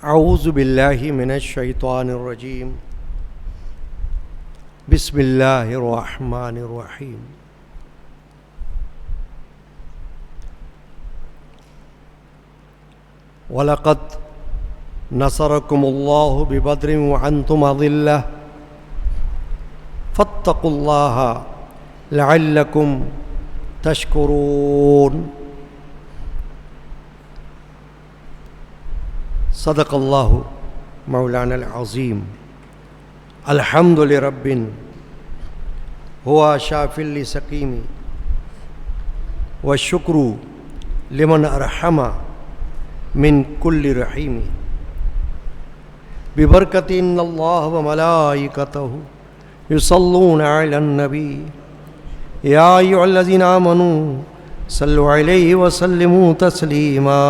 اعوذ باللہ من الشیطان الرجیم بسم اللہ الرحمن الرحیم وَلَقَدْ نَصَرَكُمُ اللَّهُ بِبَدْرٍ وَأَنْتُمْ أَذِلَّةٌ فَاتَّقُوا اللَّهَ لَعَلَّكُمْ تَشْكُرُونَ صدق اللہ مولانا العظیم الحمد لرب ہوا شافی لسقیم والشکر لمن ارحم من کل رحیم ببرکت ان اللہ وملائکتہ یصلون علی النبی یا ایھا الذین آمنوا صلوا علیہ وسلموا تسلیما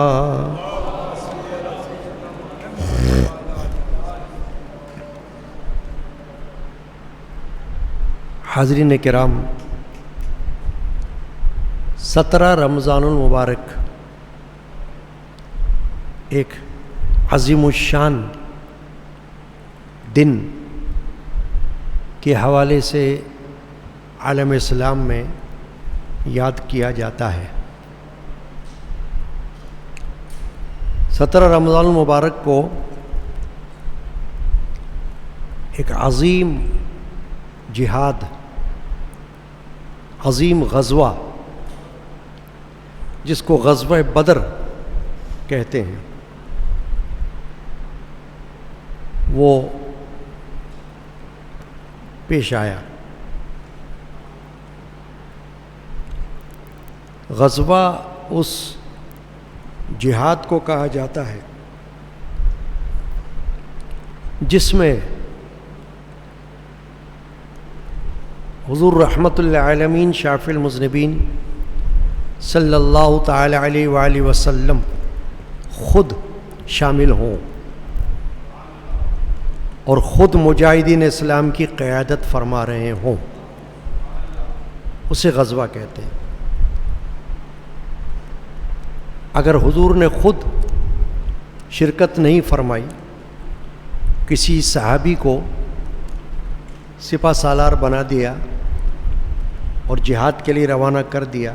حاضرین کرام، 17 رمضان المبارک ایک عظیم الشان دن کے حوالے سے عالم اسلام میں یاد کیا جاتا ہے۔ 17 رمضان المبارک کو ایک عظیم جہاد، عظیم غزوہ جس کو غزوہ بدر کہتے ہیں، وہ پیش آیا۔ غزوہ اس جہاد کو کہا جاتا ہے جس میں حضور رحمت للعالمین شافی المذنبین صلی اللہ تعالی علیہ وآلہ وسلم خود شامل ہوں اور خود مجاہدین اسلام کی قیادت فرما رہے ہوں، اسے غزوہ کہتے ہیں۔ اگر حضور نے خود شرکت نہیں فرمائی، کسی صحابی کو سپہ سالار بنا دیا اور جہاد کے لیے روانہ کر دیا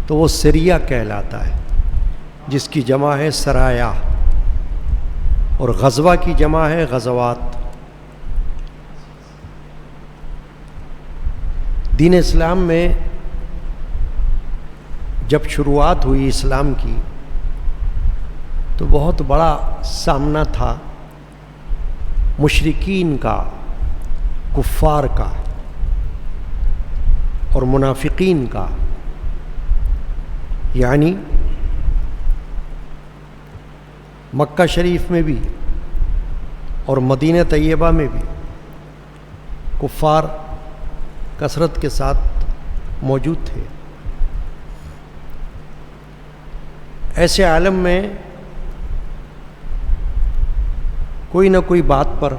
تو وہ سریہ کہلاتا ہے، جس کی جمع ہے سرایا، اور غزوہ کی جمع ہے غزوات۔ دین اسلام میں جب شروعات ہوئی اسلام کی تو بہت بڑا سامنا تھا مشرکین کا، کفار کا اور منافقین کا، یعنی مکہ شریف میں بھی اور مدینہ طیبہ میں بھی کفار کثرت کے ساتھ موجود تھے۔ ایسے عالم میں کوئی نہ کوئی بات پر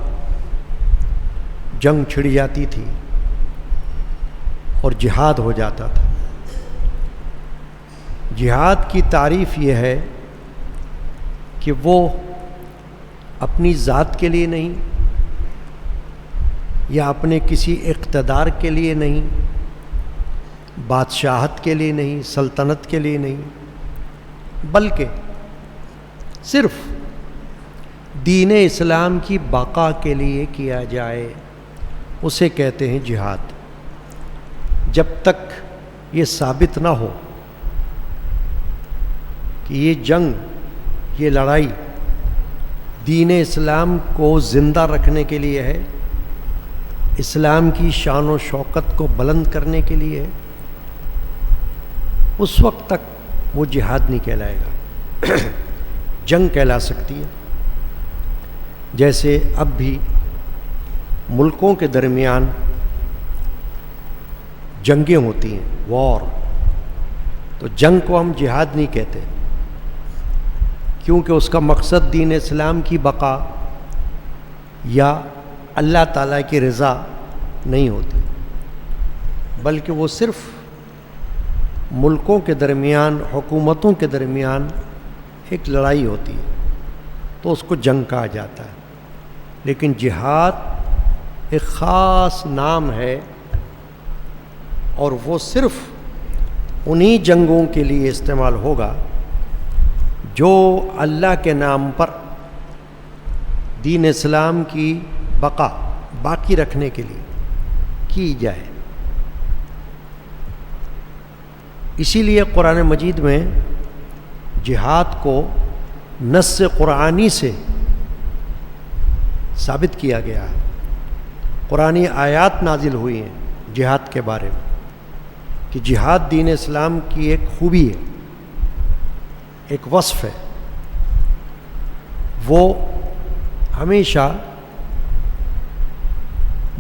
جنگ چھڑ جاتی تھی اور جہاد ہو جاتا تھا۔ جہاد کی تعریف یہ ہے کہ وہ اپنی ذات کے لیے نہیں، یا اپنے کسی اقتدار کے لیے نہیں، بادشاہت کے لیے نہیں، سلطنت کے لیے نہیں، بلکہ صرف دین اسلام کی بقا کے لیے کیا جائے، اسے کہتے ہیں جہاد۔ جب تک یہ ثابت نہ ہو کہ یہ جنگ، یہ لڑائی دین اسلام کو زندہ رکھنے کے لیے ہے، اسلام کی شان و شوکت کو بلند کرنے کے لیے ہے، اس وقت تک وہ جہاد نہیں کہلائے گا۔ جنگ کہلا سکتی ہے، جیسے اب بھی ملکوں کے درمیان جنگیں ہوتی ہیں، وار، تو جنگ کو ہم جہاد نہیں کہتے، کیونکہ اس کا مقصد دین اسلام کی بقا یا اللہ تعالیٰ کی رضا نہیں ہوتی، بلکہ وہ صرف ملکوں کے درمیان، حکومتوں کے درمیان ایک لڑائی ہوتی ہے۔ تو اس کو جنگ کہا جاتا ہے، لیکن جہاد ایک خاص نام ہے، اور وہ صرف انہی جنگوں کے لیے استعمال ہوگا جو اللہ کے نام پر دین اسلام کی باقی رکھنے کے لیے کی جائے۔ اسی لیے قرآن مجید میں جہاد کو نص قرآنی سے ثابت کیا گیا ہے، قرآنی آیات نازل ہوئی ہیں جہاد کے بارے میں کہ جہاد دین اسلام کی ایک خوبی ہے، ایک وصف ہے، وہ ہمیشہ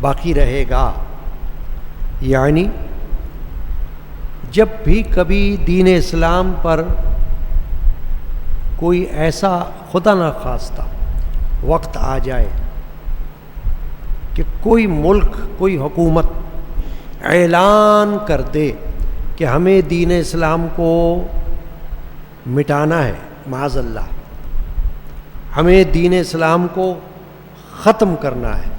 باقی رہے گا۔ یعنی جب بھی کبھی دین اسلام پر کوئی ایسا خدا نخواستہ وقت آ جائے کہ کوئی ملک، کوئی حکومت اعلان کر دے کہ ہمیں دین اسلام کو مٹانا ہے، معاذ اللہ ہمیں دین اسلام کو ختم کرنا ہے،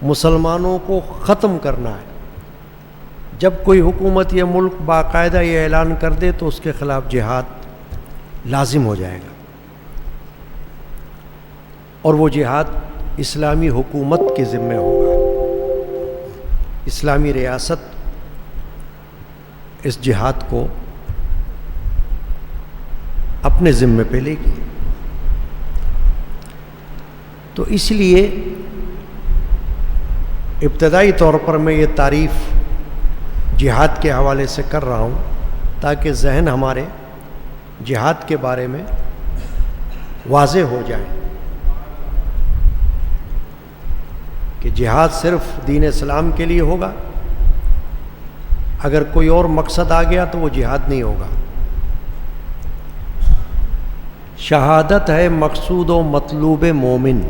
مسلمانوں کو ختم کرنا ہے، جب کوئی حکومت یا ملک باقاعدہ یہ اعلان کر دے تو اس کے خلاف جہاد لازم ہو جائے گا، اور وہ جہاد اسلامی حکومت کے ذمہ ہوگا، اسلامی ریاست اس جہاد کو اپنے ذمہ پہ لے گی۔ تو اس لیے ابتدائی طور پر میں یہ تعریف جہاد کے حوالے سے کر رہا ہوں تاکہ ذہن ہمارے جہاد کے بارے میں واضح ہو جائے کہ جہاد صرف دین اسلام کے لیے ہوگا، اگر کوئی اور مقصد آ گیا تو وہ جہاد نہیں ہوگا۔ شہادت ہے مقصود و مطلوب مومن،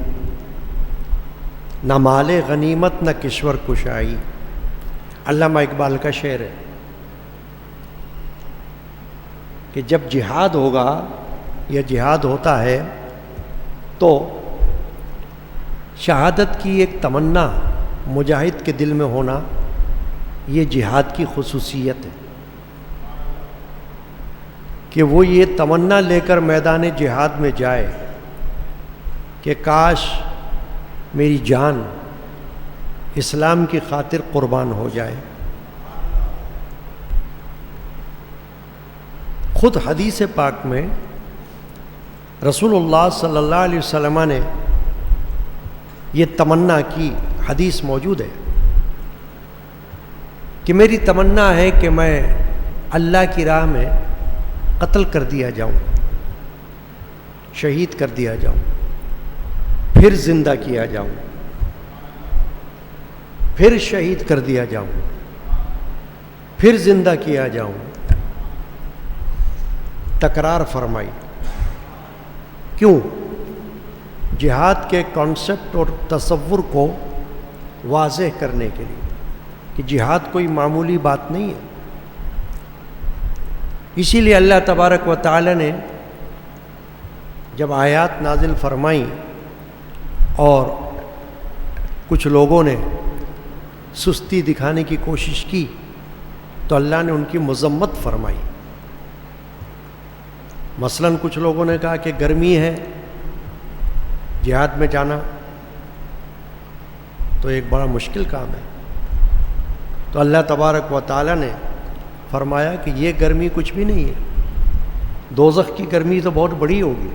نہ مال غنیمت نہ کشور کشائی، علامہ اقبال کا شعر ہے کہ جب جہاد ہوگا یا جہاد ہوتا ہے تو شہادت کی ایک تمنا مجاہد کے دل میں ہونا، یہ جہاد کی خصوصیت ہے کہ وہ یہ تمنا لے کر میدان جہاد میں جائے کہ کاش میری جان اسلام کی خاطر قربان ہو جائے۔ خود حدیث پاک میں رسول اللہ صلی اللہ علیہ وسلم نے یہ تمنا کی، حدیث موجود ہے کہ میری تمنا ہے کہ میں اللہ کی راہ میں قتل کر دیا جاؤں، شہید کر دیا جاؤں، پھر زندہ کیا جاؤں، پھر شہید کر دیا جاؤں، پھر زندہ کیا جاؤں۔ تکرار فرمائی، کیوں؟ جہاد کے کانسیپٹ اور تصور کو واضح کرنے کے لیے کہ جہاد کوئی معمولی بات نہیں ہے۔ اسی لیے اللہ تبارک و تعالی نے جب آیات نازل فرمائیں اور کچھ لوگوں نے سستی دکھانے کی کوشش کی تو اللہ نے ان کی مذمت فرمائی۔ مثلاً کچھ لوگوں نے کہا کہ گرمی ہے، جہاد میں جانا تو ایک بڑا مشکل کام ہے، تو اللہ تبارک و تعالی نے فرمایا کہ یہ گرمی کچھ بھی نہیں ہے، دوزخ کی گرمی تو بہت بڑی ہوگی،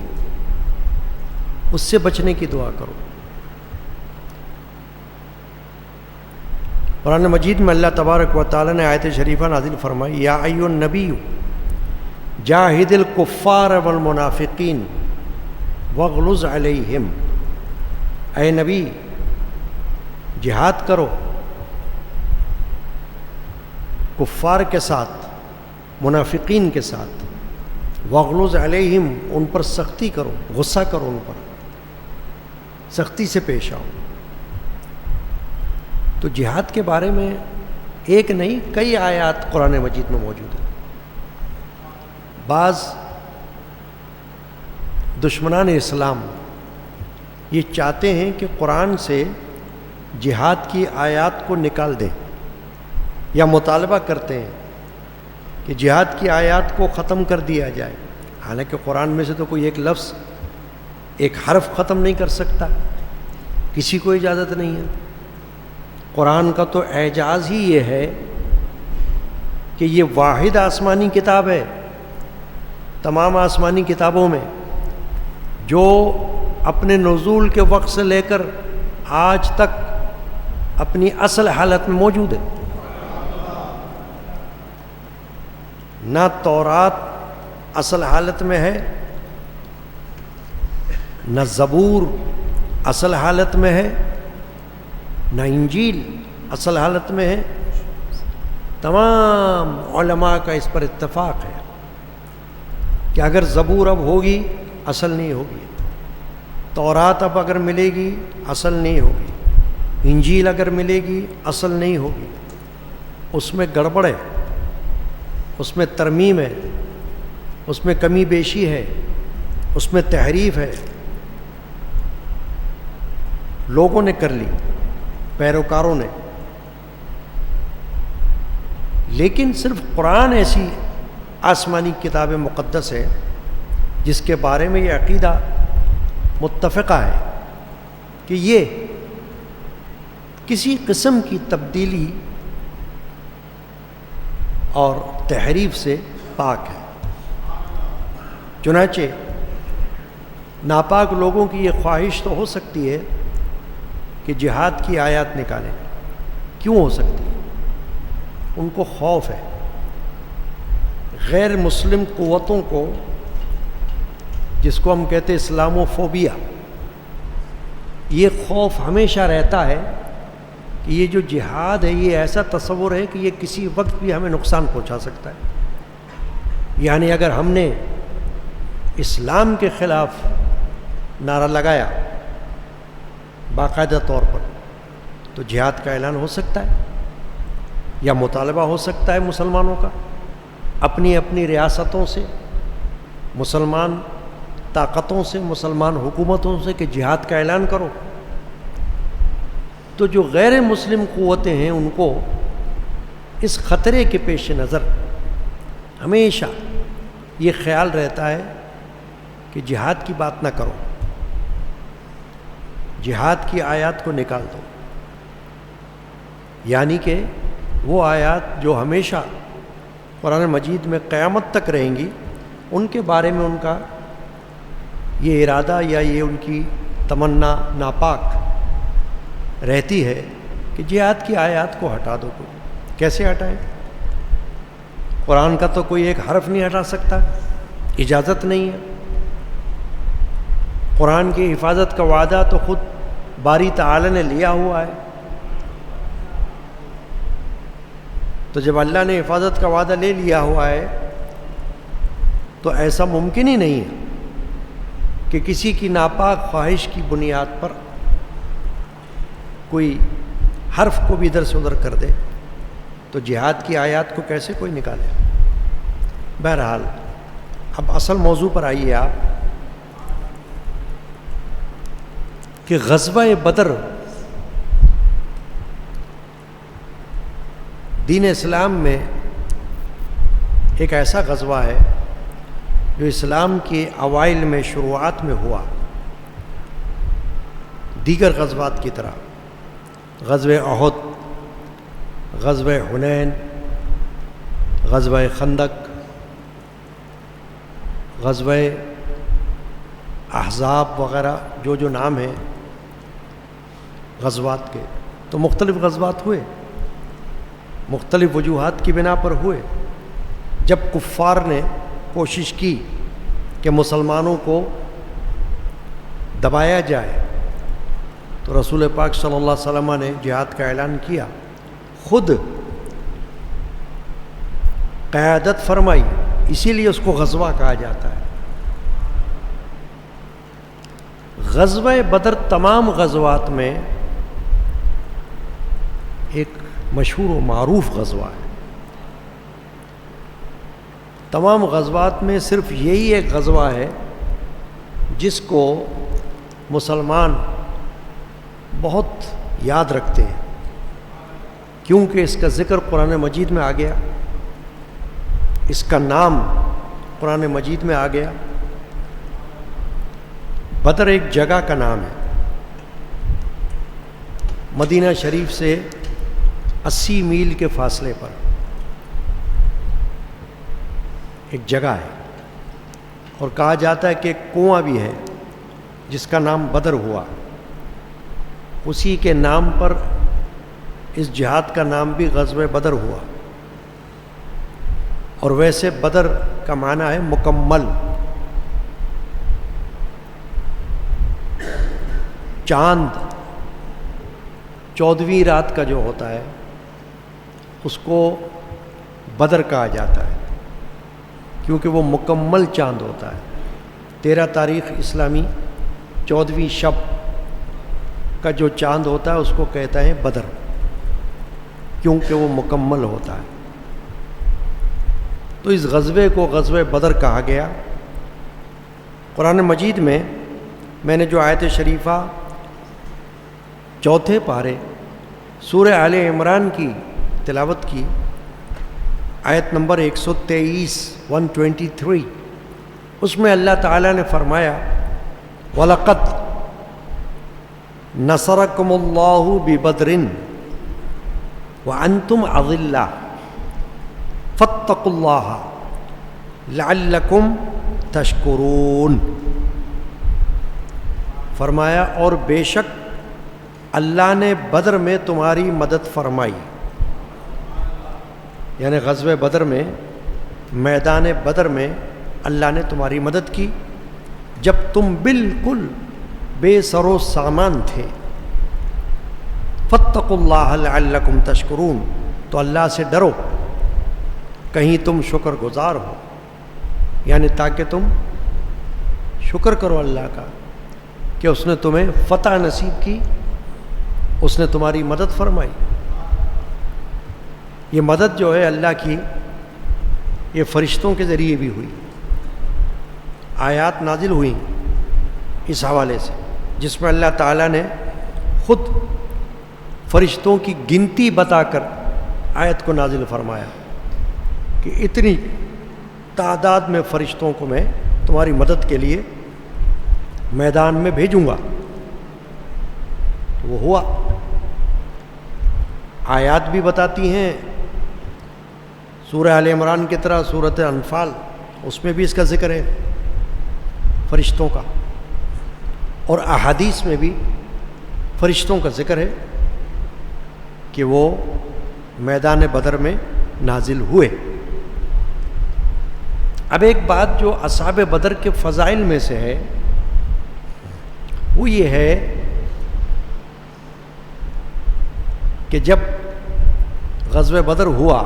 اس سے بچنے کی دعا کرو۔ قرآن مجید میں اللہ تبارک و تعالی نے آیت شریفہ نازل فرمائی، یا ایھا النبی جاہد الکفار والمنافقین واغلظ علیہم، اے نبی جہاد کرو کفار کے ساتھ، منافقین کے ساتھ، واغلظ علیہم ان پر سختی کرو، غصہ کرو، ان پر سختی سے پیش آؤ۔ تو جہاد کے بارے میں ایک نہیں کئی آیات قرآن مجید میں موجود ہیں۔ بعض دشمنان اسلام یہ چاہتے ہیں کہ قرآن سے جہاد کی آیات کو نکال دیں، یا مطالبہ کرتے ہیں کہ جہاد کی آیات کو ختم کر دیا جائے، حالانکہ قرآن میں سے تو کوئی ایک لفظ، ایک حرف ختم نہیں کر سکتا، کسی کو اجازت نہیں ہے۔ قرآن کا تو اعجاز ہی یہ ہے کہ یہ واحد آسمانی کتاب ہے تمام آسمانی کتابوں میں، جو اپنے نزول کے وقت سے لے کر آج تک اپنی اصل حالت میں موجود ہے۔ نہ تورات اصل حالت میں ہے، نہ زبور اصل حالت میں ہے، نہ انجیل اصل حالت میں ہے۔ تمام علماء کا اس پر اتفاق ہے کہ اگر زبور اب ہوگی اصل نہیں ہوگی، تورات اب اگر ملے گی اصل نہیں ہوگی، انجیل اگر ملے گی اصل نہیں ہوگی، اس میں گڑبڑ ہے، اس میں ترمیم ہے، اس میں کمی بیشی ہے، اس میں تحریف ہے، لوگوں نے کر لی، پیروکاروں نے۔ لیکن صرف قرآن ایسی آسمانی کتاب مقدس ہے جس کے بارے میں یہ عقیدہ متفقہ ہے کہ یہ کسی قسم کی تبدیلی اور تحریف سے پاک ہے۔ چنانچہ ناپاک لوگوں کی یہ خواہش تو ہو سکتی ہے کہ جہاد کی آیات نکالیں، کیوں ہو سکتی ہے؟ ان کو خوف ہے غیر مسلم قوتوں کو، جس کو ہم کہتے ہیں اسلامو فوبیا، یہ خوف ہمیشہ رہتا ہے کہ یہ جو جہاد ہے یہ ایسا تصور ہے کہ یہ کسی وقت بھی ہمیں نقصان پہنچا سکتا ہے۔ یعنی اگر ہم نے اسلام کے خلاف نعرہ لگایا باقاعدہ طور پر تو جہاد کا اعلان ہو سکتا ہے، یا مطالبہ ہو سکتا ہے مسلمانوں کا اپنی اپنی ریاستوں سے، مسلمان طاقتوں سے، مسلمان حکومتوں سے کہ جہاد کا اعلان کرو۔ تو جو غیر مسلم قوتیں ہیں ان کو اس خطرے کے پیش نظر ہمیشہ یہ خیال رہتا ہے کہ جہاد کی بات نہ کرو، جہاد کی آیات کو نکال دو، یعنی کہ وہ آیات جو ہمیشہ قرآن مجید میں قیامت تک رہیں گی، ان کے بارے میں ان کا یہ ارادہ یا یہ ان کی تمنا ناپاک رہتی ہے کہ جہاد کی آیات کو ہٹا دو۔ کوئی کیسے ہٹائیں؟ قرآن کا تو کوئی ایک حرف نہیں ہٹا سکتا، اجازت نہیں ہے۔ قرآن کی حفاظت کا وعدہ تو خود باری تعالی نے لیا ہوا ہے، تو جب اللہ نے حفاظت کا وعدہ لے لیا ہوا ہے تو ایسا ممکن ہی نہیں ہے کہ کسی کی ناپاک خواہش کی بنیاد پر کوئی حرف کو بھی ادھر سے ادھر کر دے، تو جہاد کی آیات کو کیسے کوئی نکالے؟ بہرحال اب اصل موضوع پر آئیے آپ کہ غزوہ بدر دین اسلام میں ایک ایسا غزوہ ہے جو اسلام کے اوائل میں، شروعات میں ہوا، دیگر غزوات کی طرح غزوہ احد، غزوہ حنین، غزوہ خندق، غزوہ احزاب وغیرہ جو نام ہیں غزوات کے، تو مختلف غزوات ہوئے، مختلف وجوہات کی بنا پر ہوئے۔ جب کفار نے کوشش کی کہ مسلمانوں کو دبایا جائے تو رسول پاک صلی اللہ علیہ وسلم نے جہاد کا اعلان کیا، خود قیادت فرمائی، اسی لیے اس کو غزوہ کہا جاتا ہے۔ غزوہ بدر تمام غزوات میں ایک مشہور و معروف غزوہ ہے۔ تمام غزوات میں صرف یہی ایک غزوہ ہے جس کو مسلمان بہت یاد رکھتے ہیں کیونکہ اس کا ذکر قرآن مجید میں آ گیا، اس کا نام قرآن مجید میں آ گیا۔ بدر ایک جگہ کا نام ہے، مدینہ شریف سے 80 میل کے فاصلے پر ایک جگہ ہے، اور کہا جاتا ہے کہ ایک کنواں بھی ہے جس کا نام بدر ہوا، اسی کے نام پر اس جہاد کا نام بھی غزوہ بدر ہوا۔ اور ویسے بدر کا معنی ہے مکمل، چاند 14ویں رات کا جو ہوتا ہے اس کو بدر کہا جاتا ہے کیونکہ وہ مکمل چاند ہوتا ہے۔ 13 تاریخ اسلامی 14ویں شب کا جو چاند ہوتا ہے اس کو کہتا ہے بدر، کیونکہ وہ مکمل ہوتا ہے۔ تو اس غزوے کو غزوہ بدر کہا گیا۔ قرآن مجید میں نے جو آیت شریفہ 4 پارے سورہ آل عمران کی تلاوت کی، آیت نمبر 123 اس میں اللہ تعالیٰ نے فرمایا وَلَقَدْ نَصَرَكُمُ اللَّهُ بِبَدْرٍ وَأَنْتُمْ أَذِلَّةٌ فَاتَّقُوا اللَّهَ لَعَلَّكُمْ تَشْكُرُونَ۔ فرمایا اور بے شک اللہ نے بدر میں تمہاری مدد فرمائی، یعنی غزوہ بدر میں، میدان بدر میں اللہ نے تمہاری مدد کی جب تم بالکل بے سر و سامان تھے۔ فاتقوا اللہ لعلکم تشکرون، تو اللہ سے ڈرو کہیں تم شکر گزار ہو، یعنی تاکہ تم شکر کرو اللہ کا کہ اس نے تمہیں فتح نصیب کی، اس نے تمہاری مدد فرمائی۔ یہ مدد جو ہے اللہ کی، یہ فرشتوں کے ذریعے بھی ہوئی، آیات نازل ہوئی اس حوالے سے، جس میں اللہ تعالیٰ نے خود فرشتوں کی گنتی بتا کر آیت کو نازل فرمایا کہ اتنی تعداد میں فرشتوں کو میں تمہاری مدد کے لیے میدان میں بھیجوں گا۔ تو وہ ہوا۔ آیات بھی بتاتی ہیں سورہ آل عمران کی طرح سورۃ انفال، اس میں بھی اس کا ذکر ہے فرشتوں کا، اور احادیث میں بھی فرشتوں کا ذکر ہے کہ وہ میدان بدر میں نازل ہوئے۔ اب ایک بات جو اصحاب بدر کے فضائل میں سے ہے وہ یہ ہے کہ جب غزوہ بدر ہوا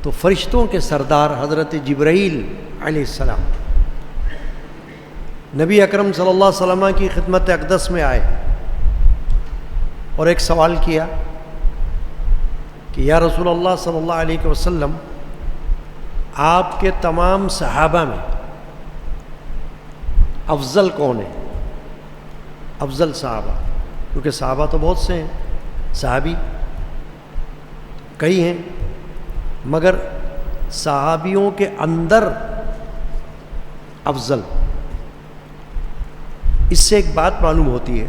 تو فرشتوں کے سردار حضرت جبرائیل علیہ السلام نبی اکرم صلی اللہ علیہ وسلم کی خدمت اقدس میں آئے اور ایک سوال کیا کہ یا رسول اللہ صلی اللہ علیہ وسلم، آپ کے تمام صحابہ میں افضل کون ہے؟ افضل صحابہ، کیونکہ صحابہ تو بہت سے ہیں، صحابی کئی ہیں، مگر صحابیوں کے اندر افضل۔ اس سے ایک بات معلوم ہوتی ہے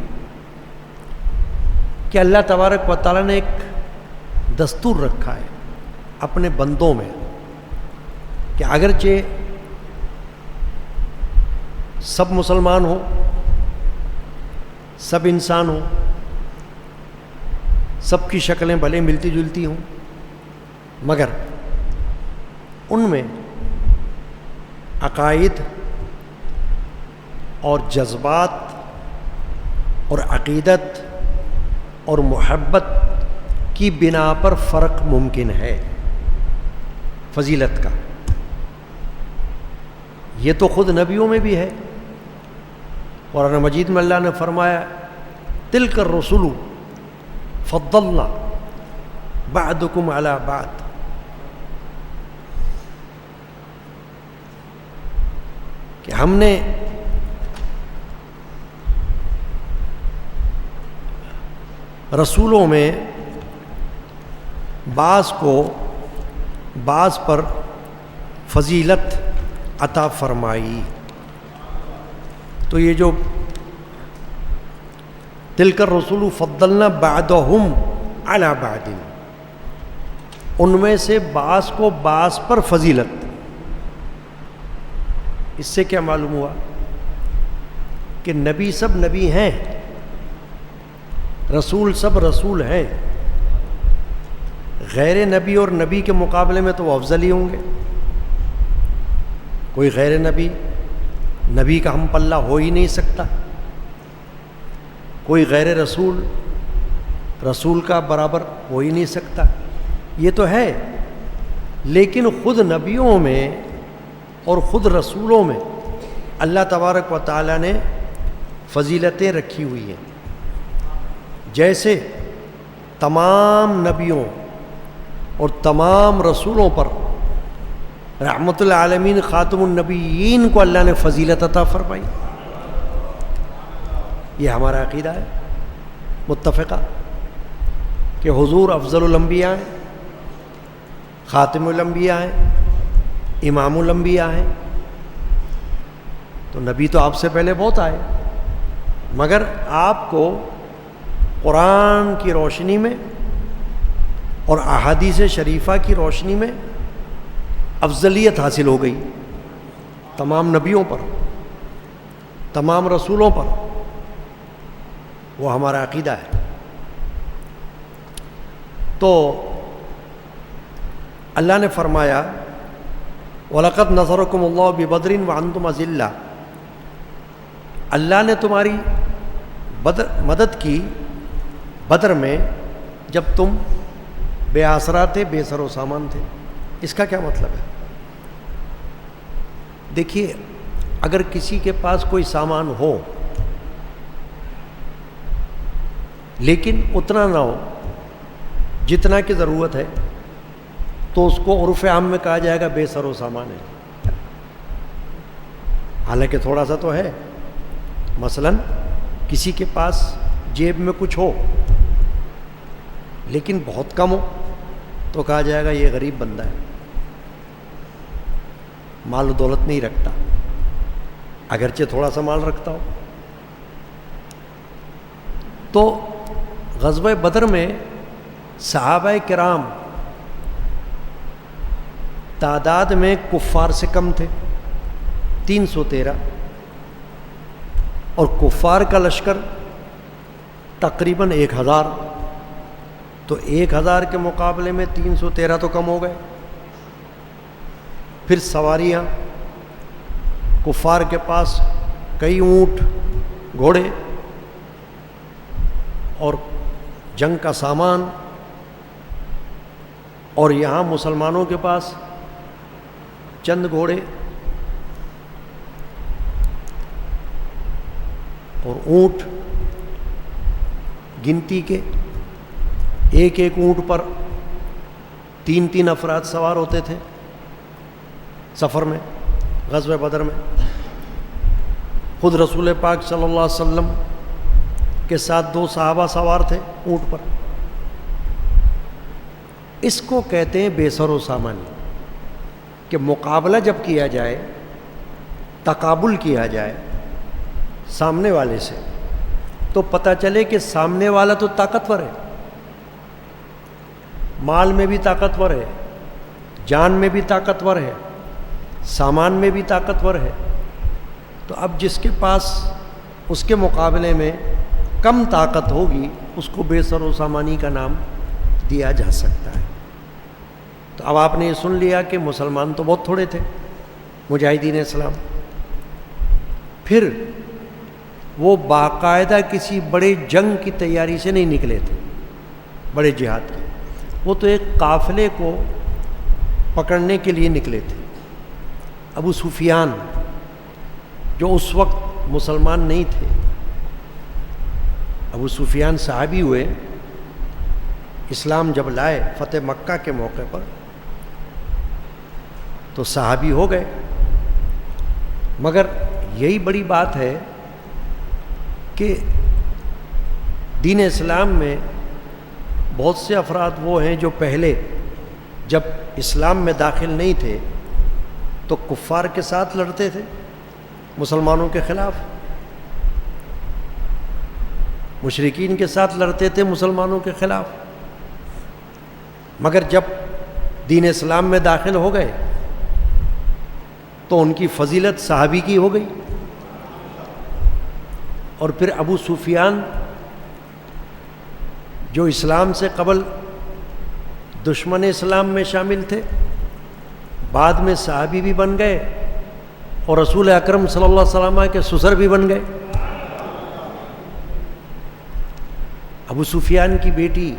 کہ اللہ تبارک و تعالیٰ نے ایک دستور رکھا ہے اپنے بندوں میں کہ اگرچہ سب مسلمان ہوں، سب انسان ہوں، سب کی شکلیں بھلے ملتی جلتی ہوں، مگر ان میں عقائد اور جذبات اور عقیدت اور محبت کی بنا پر فرق ممکن ہے فضیلت کا۔ یہ تو خود نبیوں میں بھی ہے۔ قرآن مجید میں اللہ نے فرمایا تلک الرسل فضلنا بعضکم علی بعض، کہ ہم نے رسولوں میں بعض کو بعض پر فضیلت عطا فرمائی. تو یہ جو تلک الرسول فضلنا بعضهم علی بعض، ان میں سے بعض کو بعض پر فضیلت. اس سے کیا معلوم ہوا کہ نبی سب نبی ہیں، رسول سب رسول ہیں. غیر نبی اور نبی کے مقابلے میں تو وہ افضل ہی ہوں گے. کوئی غیر نبی نبی کا ہم پلہ ہو ہی نہیں سکتا، کوئی غیر رسول رسول کا برابر ہو ہی نہیں سکتا. یہ تو ہے، لیکن خود نبیوں میں اور خود رسولوں میں اللہ تبارک و تعالیٰ نے فضیلتیں رکھی ہوئی ہیں. جیسے تمام نبیوں اور تمام رسولوں پر رحمت العالمین خاتم النبیین کو اللہ نے فضیلت عطا فرمائی. یہ ہمارا عقیدہ ہے متفقہ کہ حضور افضل الانبیاء ہیں، خاتم الانبیاء ہیں، امام الانبیاء ہیں. تو نبی تو آپ سے پہلے بہت آئے، مگر آپ کو قرآن کی روشنی میں اور احادیث شریفہ کی روشنی میں افضلیت حاصل ہو گئی تمام نبیوں پر، تمام رسولوں پر. وہ ہمارا عقیدہ ہے. تو اللہ نے فرمایا وَلَقَدْ نَصَرَكُمُ اللَّهُ بِبَدْرٍ وَأَنْتُمْ أَذِلَّةٌ، اللہ نے تمہاری مدد کی بدر میں جب تم بے آسرا تھے، بے سر و سامان تھے. اس کا کیا مطلب ہے؟ دیکھیے، اگر کسی کے پاس کوئی سامان ہو لیکن اتنا نہ ہو جتنا کی ضرورت ہے، تو اس کو عرف عام میں کہا جائے گا بے سر و سامان ہے. حالانکہ تھوڑا سا تو ہے. مثلا کسی کے پاس جیب میں کچھ ہو لیکن بہت کم ہو تو کہا جائے گا یہ غریب بندہ ہے، مال و دولت نہیں رکھتا، اگرچہ تھوڑا سا مال رکھتا ہو. تو غزوہ بدر میں صحابہ کرام تعداد میں کفار سے کم تھے، 313، اور کفار کا لشکر تقریباً 1000. تو 1000 کے مقابلے میں 313 تو کم ہو گئے. پھر سواریاں، کفار کے پاس کئی اونٹ، گھوڑے اور جنگ کا سامان، اور یہاں مسلمانوں کے پاس چند گھوڑے اور اونٹ، گنتی کے ایک ایک اونٹ پر 3 افراد سوار ہوتے تھے سفر میں. غزوہ بدر میں خود رسول پاک صلی اللہ علیہ وسلم کے ساتھ 2 صحابہ سوار تھے اونٹ پر. اس کو کہتے ہیں بے سر و سامانی، کہ مقابلہ جب کیا جائے، تقابل کیا جائے سامنے والے سے، تو پتہ چلے کہ سامنے والا تو طاقتور ہے، مال میں بھی طاقتور ہے، جان میں بھی طاقتور ہے، سامان میں بھی طاقتور ہے. تو اب جس کے پاس اس کے مقابلے میں کم طاقت ہوگی، اس کو بے سر و سامانی کا نام دیا جا سکتا ہے. تو اب آپ نے یہ سن لیا کہ مسلمان تو بہت تھوڑے تھے مجاہدین اسلام. پھر وہ باقاعدہ کسی بڑے جنگ کی تیاری سے نہیں نکلے تھے، بڑے جہاد کی. وہ تو ایک قافلے کو پکڑنے کے لیے نکلے تھے. ابو سفیان جو اس وقت مسلمان نہیں تھے، ابو سفیان صحابی ہوئے، اسلام جب لائے فتح مکہ کے موقع پر تو صحابی ہو گئے. مگر یہی بڑی بات ہے کہ دین اسلام میں بہت سے افراد وہ ہیں جو پہلے جب اسلام میں داخل نہیں تھے تو کفار کے ساتھ لڑتے تھے، مسلمانوں کے خلاف، مشرکین کے ساتھ لڑتے تھے مسلمانوں کے خلاف، مگر جب دین اسلام میں داخل ہو گئے تو ان کی فضیلت صحابی کی ہو گئی۔ اور پھر ابو سفیان جو اسلام سے قبل دشمن اسلام میں شامل تھے، بعد میں صحابی بھی بن گئے اور رسول اکرم صلی اللہ علیہ وسلم کے سسر بھی بن گئے۔ ابو سفیان کی بیٹی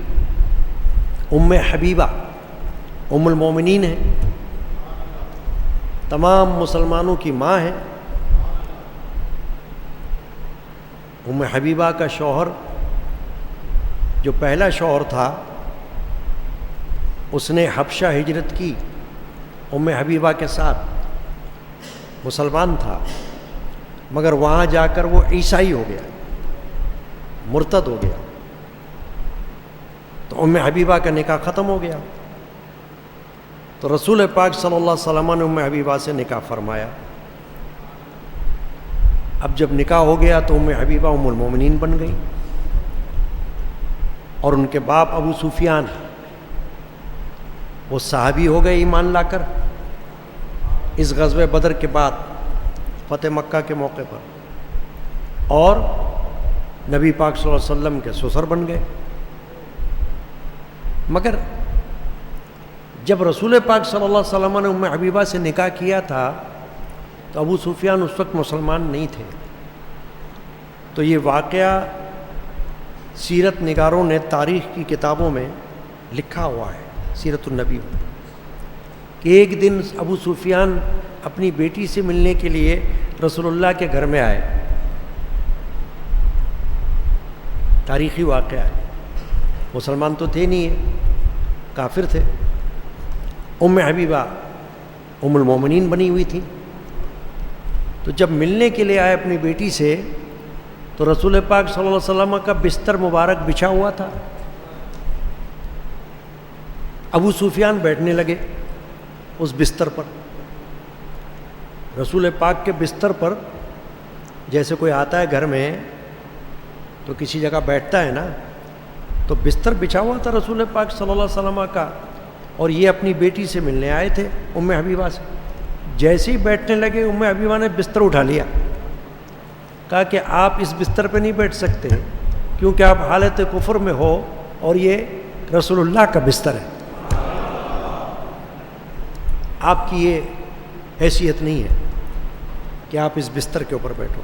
ام حبیبہ ام المومنین ہے، تمام مسلمانوں کی ماں ہے۔ ام حبیبہ کا شوہر جو پہلا شوہر تھا اس نے حبشہ ہجرت کی ام حبیبہ کے ساتھ، مسلمان تھا مگر وہاں جا کر وہ عیسائی ہو گیا، مرتد ہو گیا، تو ام حبیبہ کا نکاح ختم ہو گیا۔ تو رسول پاک صلی اللہ علیہ وسلم نے ام حبیبہ سے نکاح فرمایا۔ اب جب نکاح ہو گیا تو ام حبیبہ ام المومنین بن گئی، اور ان کے باپ ابو سفیان وہ صحابی ہو گئے ایمان لا کر اس غزوہ بدر کے بعد فتح مکہ کے موقع پر، اور نبی پاک صلی اللہ علیہ وسلم کے سسر بن گئے۔ مگر جب رسول پاک صلی اللہ علیہ وسلم نے ام حبیبہ سے نکاح کیا تھا تو ابو سفیان اس وقت مسلمان نہیں تھے۔ تو یہ واقعہ سیرت نگاروں نے تاریخ کی کتابوں میں لکھا ہوا ہے، سیرت النبی میں، کہ ایک دن ابو سفیان اپنی بیٹی سے ملنے کے لیے رسول اللہ کے گھر میں آئے، تاریخی واقعہ ہے، مسلمان تو تھے نہیں، کافر تھے۔ ام حبیبہ ام المومنین بنی ہوئی تھی، تو جب ملنے کے لیے آئے اپنی بیٹی سے تو رسول پاک صلی اللہ علیہ وسلم کا بستر مبارک بچھا ہوا تھا۔ ابو سفیان بیٹھنے لگے اس بستر پر، رسول پاک کے بستر پر جیسے کوئی آتا ہے گھر میں تو کسی جگہ بیٹھتا ہے نا، تو بستر بچھا ہوا تھا رسول پاک صلی اللہ علیہ وسلم کا، اور یہ اپنی بیٹی سے ملنے آئے تھے ام حبیبہ سے۔ جیسے ہی بیٹھنے لگے ام حبیبہ نے بستر اٹھا لیا، کہا کہ آپ اس بستر پہ نہیں بیٹھ سکتے کیونکہ آپ حالت کفر میں ہو اور یہ رسول اللہ کا بستر ہے، آپ کی یہ حیثیت نہیں ہے کہ آپ اس بستر کے اوپر بیٹھو۔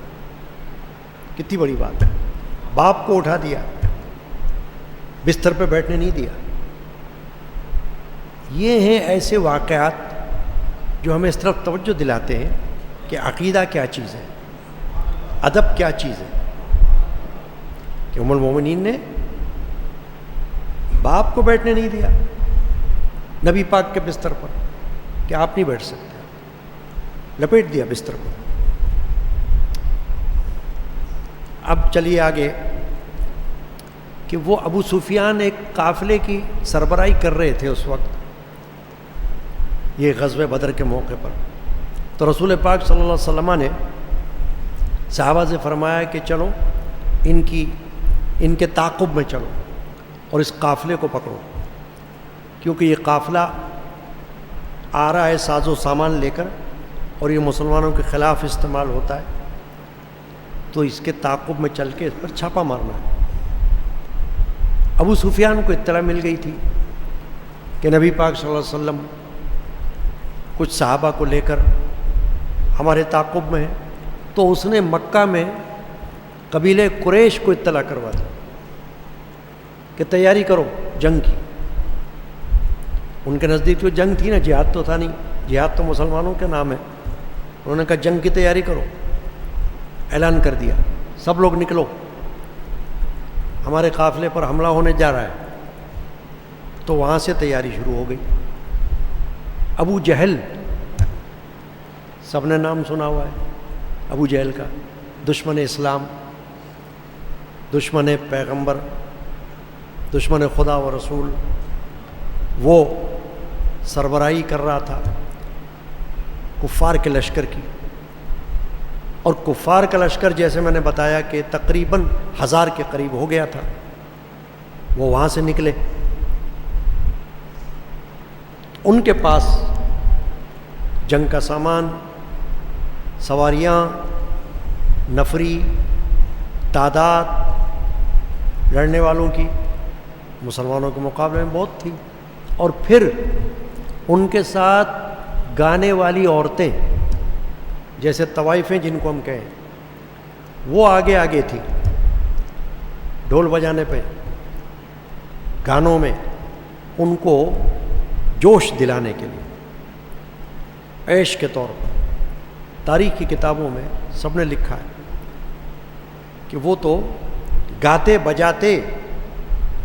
کتنی بڑی بات ہے، باپ کو اٹھا دیا، بستر پہ بیٹھنے نہیں دیا۔ یہ ہیں ایسے واقعات جو ہمیں اس طرف توجہ دلاتے ہیں کہ عقیدہ کیا چیز ہے، ادب کیا چیز ہے، کہ ام المومنین نے باپ کو بیٹھنے نہیں دیا نبی پاک کے بستر پر کہ آپ نہیں بیٹھ سکتے، لپیٹ دیا بستر کو۔ اب چلیے آگے کہ وہ ابو سفیان ایک قافلے کی سربراہی کر رہے تھے اس وقت، یہ غزوہ بدر کے موقع پر۔ تو رسول پاک صلی اللہ علیہ وسلم نے صحابہ سے فرمایا کہ چلو ان کے تعاقب میں چلو اور اس قافلے کو پکڑو، کیونکہ یہ قافلہ آ رہا ہے ساز و سامان لے کر اور یہ مسلمانوں کے خلاف استعمال ہوتا ہے، تو اس کے تعاقب میں چل کے اس پر چھاپا مارنا ہے۔ ابو سفیان کو اطلاع مل گئی تھی کہ نبی پاک صلی اللہ علیہ وسلم کچھ صحابہ کو لے کر ہمارے تعاقب میں ہے، تو اس نے مکہ میں قبیلے قریش کو اطلاع کروا دی کہ تیاری کرو جنگ کی۔ ان کے نزدیک جو جنگ تھی نا، جہاد تو تھا نہیں، جہاد تو مسلمانوں کے نام ہے، انہوں نے کہا جنگ کی تیاری کرو، اعلان کر دیا سب لوگ نکلو، ہمارے قافلے پر حملہ ہونے جا رہا ہے۔ تو وہاں سے تیاری شروع ہو گئی۔ ابو جہل سب نے نام سنا ہوا ہے، ابو جہل کا، دشمن اسلام، دشمن پیغمبر، دشمن خدا و رسول، وہ سربراہی کر رہا تھا کفار کے لشکر کی. اور کفار کا لشکر جیسے میں نے بتایا کہ تقریباً 1000 کے قریب ہو گیا تھا. وہ وہاں سے نکلے، ان کے پاس جنگ کا سامان، سواریاں، نفری تعداد لڑنے والوں کی مسلمانوں کے مقابلے میں بہت تھی. اور پھر ان کے ساتھ گانے والی عورتیں، جیسے طوائفیں جن کو ہم کہیں، وہ آگے آگے تھی ڈھول بجانے پہ، گانوں میں ان کو جوش دلانے کے لیے، عیش کے طور پر. تاریخ کی کتابوں میں سب نے لکھا ہے کہ وہ تو گاتے بجاتے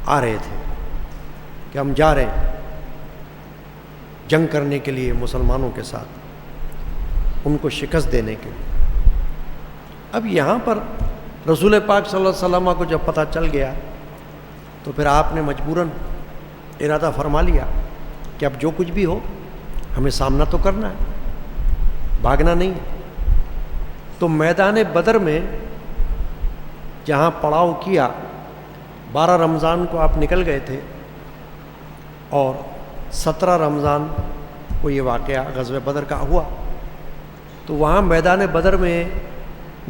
آ رہے تھے کہ ہم جا رہے ہیں جنگ کرنے کے لیے مسلمانوں کے ساتھ، ان کو شکست دینے کے لیے. اب یہاں پر رسول پاک صلی اللہ علیہ وسلم کو جب پتہ چل گیا تو پھر آپ نے مجبوراً ارادہ فرما لیا کہ اب جو کچھ بھی ہو ہمیں سامنا تو کرنا ہے، بھاگنا نہیں ہے. تو میدان بدر میں جہاں پڑاؤ کیا، 12 رمضان کو آپ نکل گئے تھے اور 17 رمضان کو یہ واقعہ غزوہ بدر کا ہوا. تو وہاں میدان بدر میں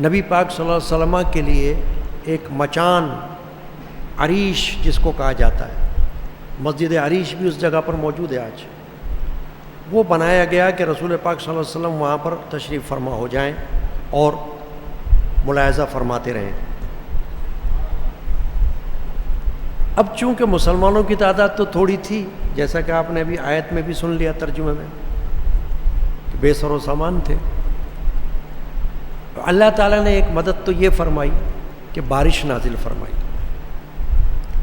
نبی پاک صلی اللہ علیہ وسلم کے لیے ایک مچان، عریش جس کو کہا جاتا ہے، مسجد عریش بھی اس جگہ پر موجود ہے آج، وہ بنایا گیا کہ رسول پاک صلی اللہ علیہ وسلم وہاں پر تشریف فرما ہو جائیں اور ملاحظہ فرماتے رہیں. اب چونکہ مسلمانوں کی تعداد تو تھوڑی تھی، جیسا کہ آپ نے ابھی آیت میں بھی سن لیا ترجمے میں کہ بے سر و سامان تھے، تو اللہ تعالیٰ نے ایک مدد تو یہ فرمائی کہ بارش نازل فرمائی.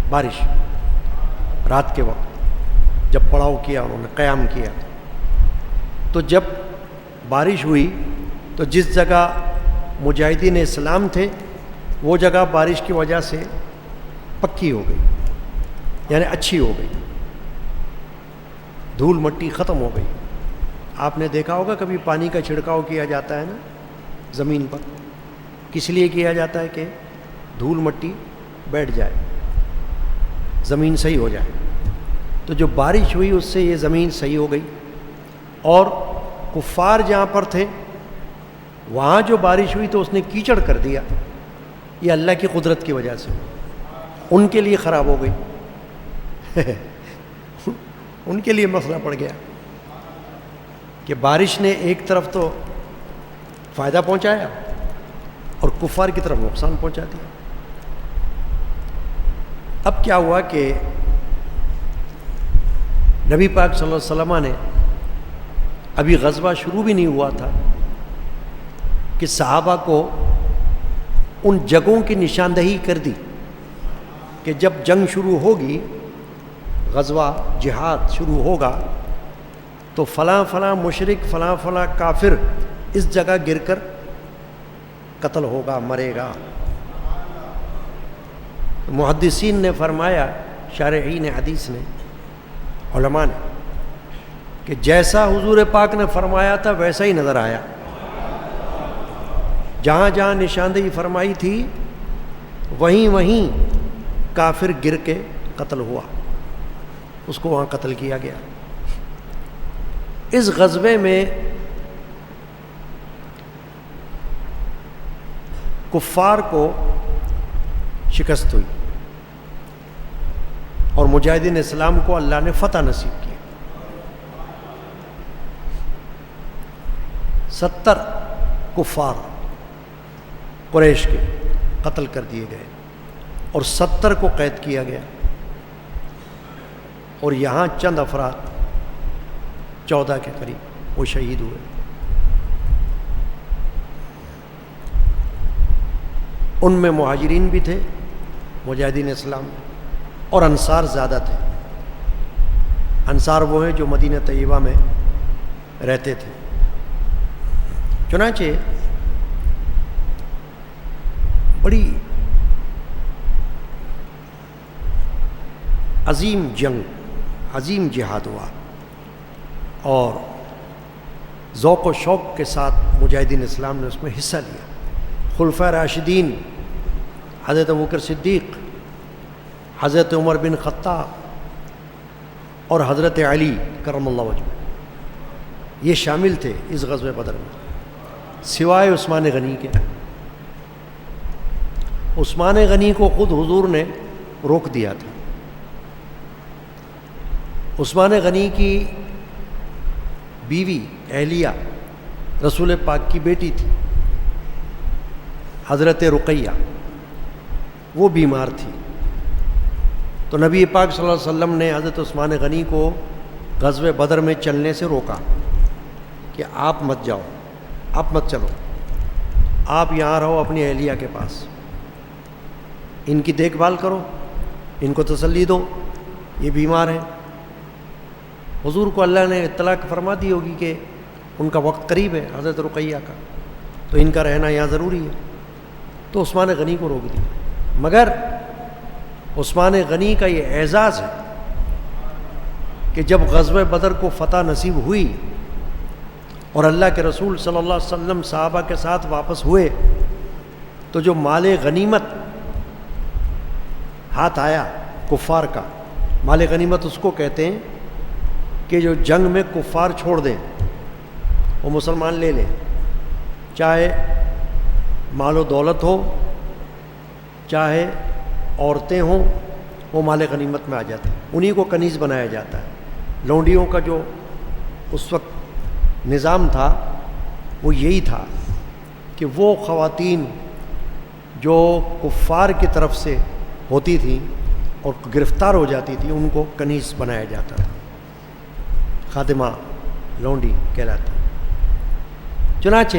بارش رات کے وقت جب پڑاؤ کیا، انہوں نے قیام کیا، تو جب بارش ہوئی تو جس جگہ مجاہدین اسلام تھے وہ جگہ بارش کی وجہ سے پکی ہو گئی، یعنی اچھی ہو گئی، دھول مٹی ختم ہو گئی. آپ نے دیکھا ہوگا کبھی پانی کا چھڑکاؤ کیا جاتا ہے نا زمین پر، کس لیے کیا جاتا ہے کہ دھول مٹی بیٹھ جائے، زمین صحیح ہو جائے. تو جو بارش ہوئی اس سے یہ زمین صحیح ہو گئی، اور کفار جہاں پر تھے وہاں جو بارش ہوئی تو اس نے کیچڑ کر دیا. یہ اللہ کی قدرت کی وجہ سے ان کے لیے خراب ہو گئی ان کے لیے مسئلہ پڑ گیا کہ بارش نے ایک طرف تو فائدہ پہنچایا اور کفار کی طرف نقصان پہنچا دیا. اب کیا ہوا کہ نبی پاک صلی اللہ علیہ وسلم نے ابھی غزوہ شروع بھی نہیں ہوا تھا کہ صحابہ کو ان جگہوں کی نشاندہی کر دی کہ جب جنگ شروع ہوگی، غزوہ جہاد شروع ہوگا تو فلاں فلاں مشرک، فلاں فلاں کافر اس جگہ گر کر قتل ہوگا، مرے گا. محدثین نے فرمایا، شارحین حدیث نے، علماء نے، کہ جیسا حضور پاک نے فرمایا تھا ویسا ہی نظر آیا. جہاں جہاں نشاندہی فرمائی تھی وہیں وہیں کافر گر کے قتل ہوا، اس کو وہاں قتل کیا گیا. اس غزوے میں کفار کو شکست ہوئی اور مجاہدین اسلام کو اللہ نے فتح نصیب کی. 70 کفار قریش کے قتل کر دیے گئے اور 70 کو قید کیا گیا، اور یہاں چند افراد 14 کے قریب وہ شہید ہوئے. ان میں مہاجرین بھی تھے مجاہدین اسلام، اور انصار زیادہ تھے. انصار وہ ہیں جو مدینہ طیبہ میں رہتے تھے. چنانچہ بڑی عظیم جنگ، عظیم جہاد ہوا، اور ذوق و شوق کے ساتھ مجاہدین اسلام نے اس میں حصہ لیا۔ خلفائے راشدین حضرت ابوبکر صدیق، حضرت عمر بن خطاب اور حضرت علی کرم اللہ وجہہ یہ شامل تھے اس غزوہ بدر میں، سوائے عثمان غنی کے۔ عثمان غنی کو خود حضور نے روک دیا تھا۔ عثمان غنی کی بیوی اہلیہ رسول پاک کی بیٹی تھی، حضرت رقیہ، وہ بیمار تھی، تو نبی پاک صلی اللہ علیہ وسلم نے حضرت عثمان غنی کو غزوہ بدر میں چلنے سے روکا کہ آپ مت جاؤ، آپ مت چلو، آپ یہاں رہو اپنی اہلیہ کے پاس، ان کی دیکھ بھال کرو، ان کو تسلی دو، یہ بیمار ہیں۔ حضور کو اللہ نے اطلاع فرما دی ہوگی کہ ان کا وقت قریب ہے حضرت رقیہ کا، تو ان کا رہنا یہاں ضروری ہے، تو عثمان غنی کو روک دیا۔ مگر عثمان غنی کا یہ اعزاز ہے کہ جب غزوہ بدر کو فتح نصیب ہوئی اور اللہ کے رسول صلی اللہ علیہ وسلم صحابہ کے ساتھ واپس ہوئے، تو جو مال غنیمت ہاتھ آیا کفار کا، مال غنیمت اس کو کہتے ہیں کہ جو جنگ میں کفار چھوڑ دیں وہ مسلمان لے لیں، چاہے مال و دولت ہو، چاہے عورتیں ہوں، وہ مال غنیمت میں آ جاتے ہیں، انہی کو کنیز بنایا جاتا ہے۔ لونڈیوں کا جو اس وقت نظام تھا وہ یہی تھا کہ وہ خواتین جو کفار کی طرف سے ہوتی تھیں اور گرفتار ہو جاتی تھی ان کو کنیز بنایا جاتا تھا، خادمہ لونڈی کہلاتی۔ چنانچہ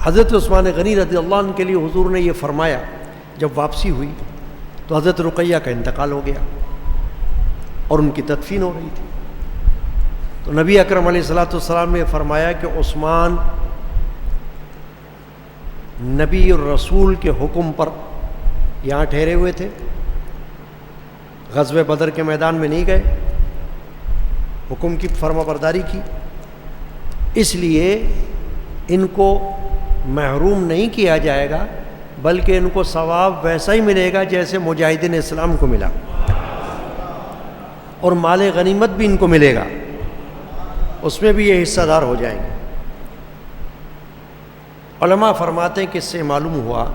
حضرت عثمان غنی رضی اللہ عنہ کے لیے حضور نے یہ فرمایا، جب واپسی ہوئی تو حضرت رقیہ کا انتقال ہو گیا اور ان کی تدفین ہو رہی تھی، تو نبی اکرم علیہ الصلوۃ والسلام نے فرمایا کہ عثمان نبی اور رسول کے حکم پر یہاں ٹھہرے ہوئے تھے، غزوہ بدر کے میدان میں نہیں گئے، حکم کی فرما برداری کی، اس لیے ان کو محروم نہیں کیا جائے گا، بلکہ ان کو ثواب ویسا ہی ملے گا جیسے مجاہدین اسلام کو ملا، اور مال غنیمت بھی ان کو ملے گا، اس میں بھی یہ حصہ دار ہو جائیں گے۔ علماء فرماتے ہیں کہ اس سے معلوم ہوا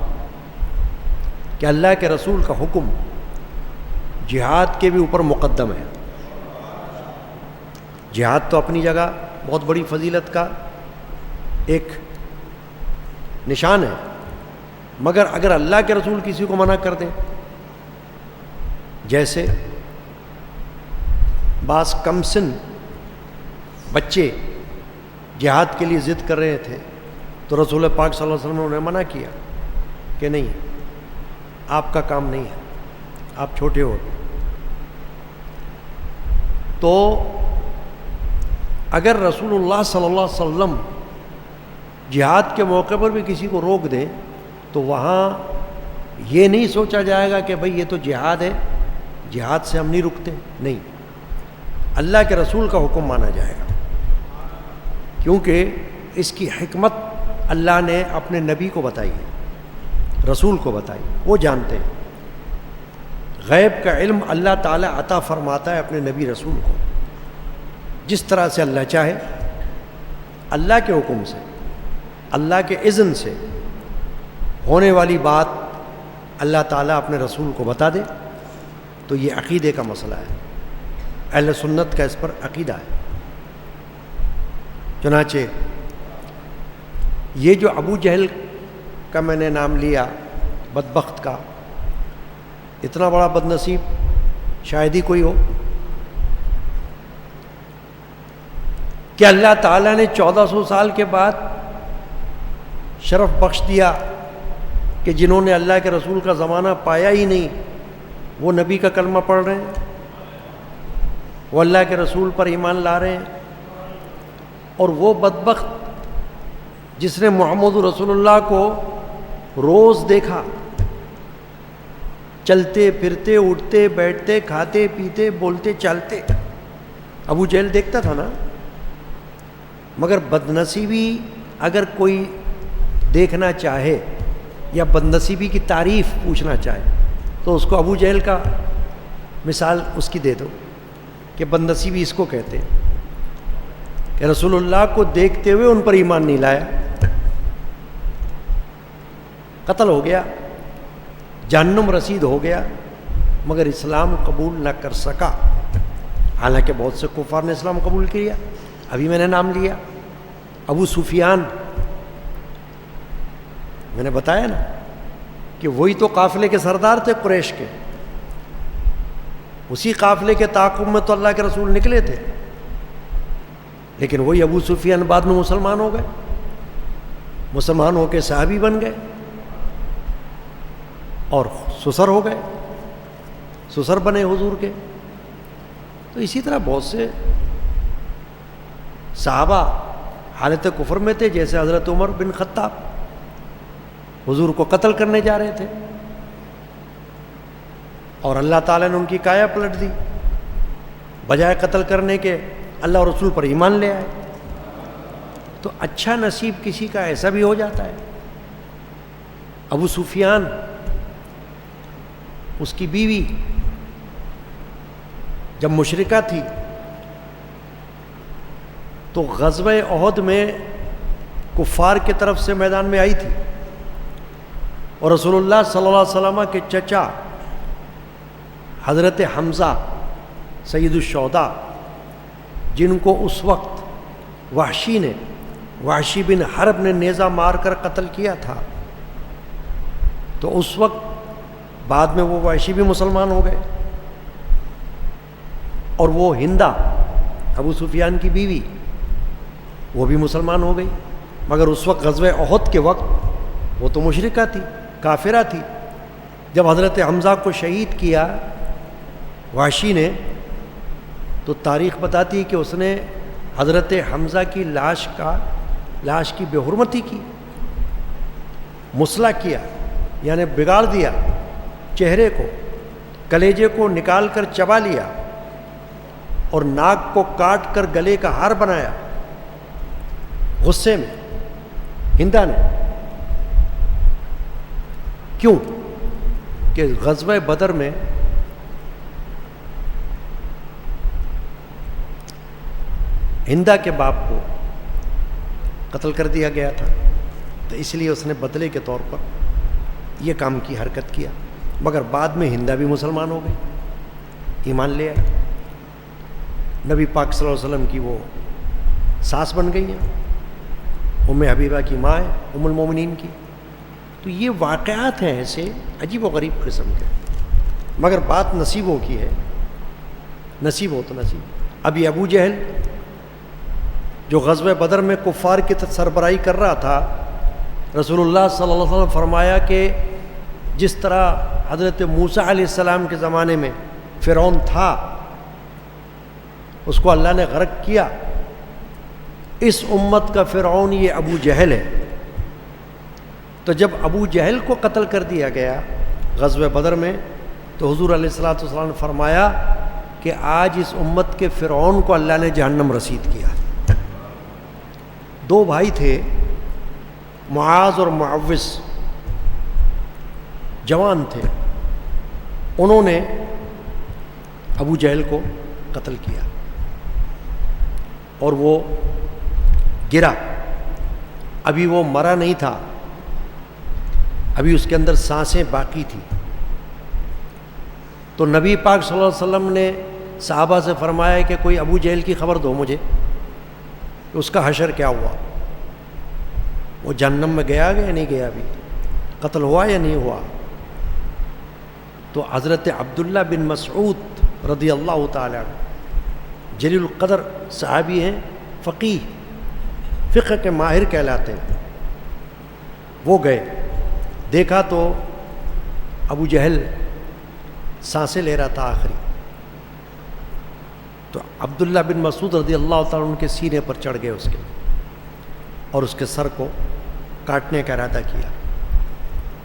کہ اللہ کے رسول کا حکم جہاد کے بھی اوپر مقدم ہے۔ جہاد تو اپنی جگہ بہت بڑی فضیلت کا ایک نشان ہے، مگر اگر اللہ کے رسول کسی کو منع کر دیں، جیسے بعض کم سن بچے جہاد کے لیے ضد کر رہے تھے، تو رسول پاک صلی اللہ علیہ وسلم نے انہیں منع کیا کہ نہیں، آپ کا کام نہیں ہے، آپ چھوٹے ہو۔ تو اگر رسول اللہ صلی اللہ علیہ وسلم جہاد کے موقع پر بھی کسی کو روک دیں تو وہاں یہ نہیں سوچا جائے گا کہ بھئی یہ تو جہاد ہے، جہاد سے ہم نہیں رکتے، نہیں، اللہ کے رسول کا حکم مانا جائے گا، کیونکہ اس کی حکمت اللہ نے اپنے نبی کو بتائی ہے، رسول کو بتائی، وہ جانتے ہیں۔ غیب کا علم اللہ تعالیٰ عطا فرماتا ہے اپنے نبی رسول کو، جس طرح سے اللہ چاہے، اللہ کے حکم سے، اللہ کے اذن سے ہونے والی بات اللہ تعالیٰ اپنے رسول کو بتا دے، تو یہ عقیدے کا مسئلہ ہے، اہل سنت کا اس پر عقیدہ ہے۔ چنانچہ یہ جو ابو جہل کا میں نے نام لیا، بدبخت کا، اتنا بڑا بد نصیب شاید ہی کوئی ہو کہ اللہ تعالیٰ نے 1400 سال کے بعد شرف بخش دیا کہ جنہوں نے اللہ کے رسول کا زمانہ پایا ہی نہیں وہ نبی کا کلمہ پڑھ رہے ہیں، وہ اللہ کے رسول پر ایمان لا رہے ہیں، اور وہ بدبخت جس نے محمد رسول اللہ کو روز دیکھا، چلتے پھرتے، اٹھتے بیٹھتے، کھاتے پیتے، بولتے چالتے، ابو جہل دیکھتا تھا نا. مگر بدنصیبی اگر کوئی دیکھنا چاہے یا بدنصیبی کی تعریف پوچھنا چاہے تو اس کو ابو جہل کا مثال اس کی دے دو کہ بدنصیبی اس کو کہتے ہیں کہ رسول اللہ کو دیکھتے ہوئے ان پر ایمان نہیں لایا، قتل ہو گیا، جہنم رسید ہو گیا، مگر اسلام قبول نہ کر سکا. حالانکہ بہت سے کفار نے اسلام قبول کیا. ابھی میں نے نام لیا ابو سفیان، میں نے بتایا نا کہ وہی تو قافلے کے سردار تھے قریش کے، اسی قافلے کے تعاقب میں تو اللہ کے رسول نکلے تھے. لیکن وہی ابو سفیان بعد میں مسلمان ہو گئے، مسلمان ہو کے صحابی بن گئے اور سسر ہو گئے، سسر بنے حضور کے. تو اسی طرح بہت سے صحابہ حالت کفر میں تھے، جیسے حضرت عمر بن خطاب حضور کو قتل کرنے جا رہے تھے اور اللہ تعالیٰ نے ان کی کایا پلٹ دی، بجائے قتل کرنے کے اللہ اور رسول پر ایمان لے آئے. تو اچھا نصیب کسی کا ایسا بھی ہو جاتا ہے. ابو سفیان، اس کی بیوی جب مشرکہ تھی تو غزوہ احد میں کفار کی طرف سے میدان میں آئی تھی، اور رسول اللہ صلی اللہ علیہ وسلم کے چچا حضرت حمزہ سید الشہداء، جن کو اس وقت وحشی بن حرب نے نیزہ مار کر قتل کیا تھا، تو اس وقت بعد میں وہ وحشی بھی مسلمان ہو گئے، اور وہ ہندہ ابو سفیان کی بیوی وہ بھی مسلمان ہو گئی. مگر اس وقت غزوہ احد کے وقت وہ تو مشرکہ تھی، کافرہ تھی. جب حضرت حمزہ کو شہید کیا وحشی نے، تو تاریخ بتاتی ہے کہ اس نے حضرت حمزہ کی لاش کی بے حرمتی کی، مسلح کیا، یعنی بگاڑ دیا، چہرے کو کلیجے کو نکال کر چبا لیا اور ناک کو کاٹ کر گلے کا ہار بنایا غصے میں ہندا نے. کیوں کہ غزوہ بدر میں ہندا کے باپ کو قتل کر دیا گیا تھا، تو اس لیے اس نے بدلے کے طور پر یہ کام کی حرکت کیا. مگر بعد میں ہندا بھی مسلمان ہو گئی، ایمان لے آئے، نبی پاک صلی اللہ علیہ وسلم کی وہ ساس بن گئی ہیں، ام حبیبہ کی ماں ہے، ام المومنین کی. تو یہ واقعات ہیں ایسے عجیب و غریب قسم کے، مگر بات نصیبوں کی ہے، نصیب ہو تو نصیب. ابھی ابو جہل جو غزوہ بدر میں کفار کی سربراہی کر رہا تھا، رسول اللہ صلی اللہ علیہ وسلم فرمایا کہ جس طرح حضرت موسیٰ علیہ السلام کے زمانے میں فرعون تھا، اس کو اللہ نے غرق کیا، اس امت کا فرعون یہ ابو جہل ہے. تو جب ابو جہل کو قتل کر دیا گیا غزوہ بدر میں، تو حضور علیہ الصلوۃ والسلام نے فرمایا کہ آج اس امت کے فرعون کو اللہ نے جہنم رسید کیا. دو بھائی تھے، معاذ اور معوذ، جوان تھے، انہوں نے ابو جہل کو قتل کیا اور وہ گرا. ابھی وہ مرا نہیں تھا، ابھی اس کے اندر سانسیں باقی تھیں. تو نبی پاک صلی اللہ علیہ وسلم نے صحابہ سے فرمایا کہ کوئی ابو جہل کی خبر دو مجھے کہ اس کا حشر کیا ہوا، وہ جہنم میں گیا یا نہیں گیا، ابھی قتل ہوا یا نہیں ہوا. تو حضرت عبداللہ بن مسعود رضی اللہ تعالیٰ عنہ جلیل القدر صحابی ہیں، فقیہ، فقہ کے ماہر کہلاتے ہیں. وہ گئے، دیکھا تو ابو جہل سانسیں لے رہا تھا آخری. تو عبداللہ بن مسعود رضی اللہ تعالیٰ عنہ کے سینے پر چڑھ گئے اس کے، اور اس کے سر کو کاٹنے کا ارادہ کیا۔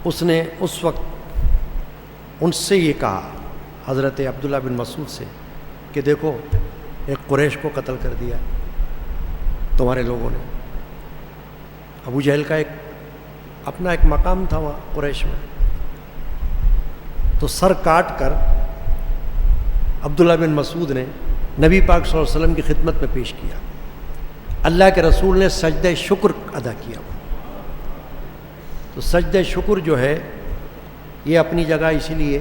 اس نے اس وقت ان سے یہ کہا، حضرت عبداللہ بن مسعود سے، کہ دیکھو ایک قریش کو قتل کر دیا تمہارے لوگوں نے۔ ابو جہل کا اپنا ایک مقام تھا وہاں قریش میں، تو سر کاٹ کر عبداللہ بن مسعود نے نبی پاک صلی اللہ علیہ وسلم کی خدمت میں پیش کیا۔ اللہ کے رسول نے سجدہ شکر ادا کیا۔ تو سجدہ شکر جو ہے یہ اپنی جگہ اسی لیے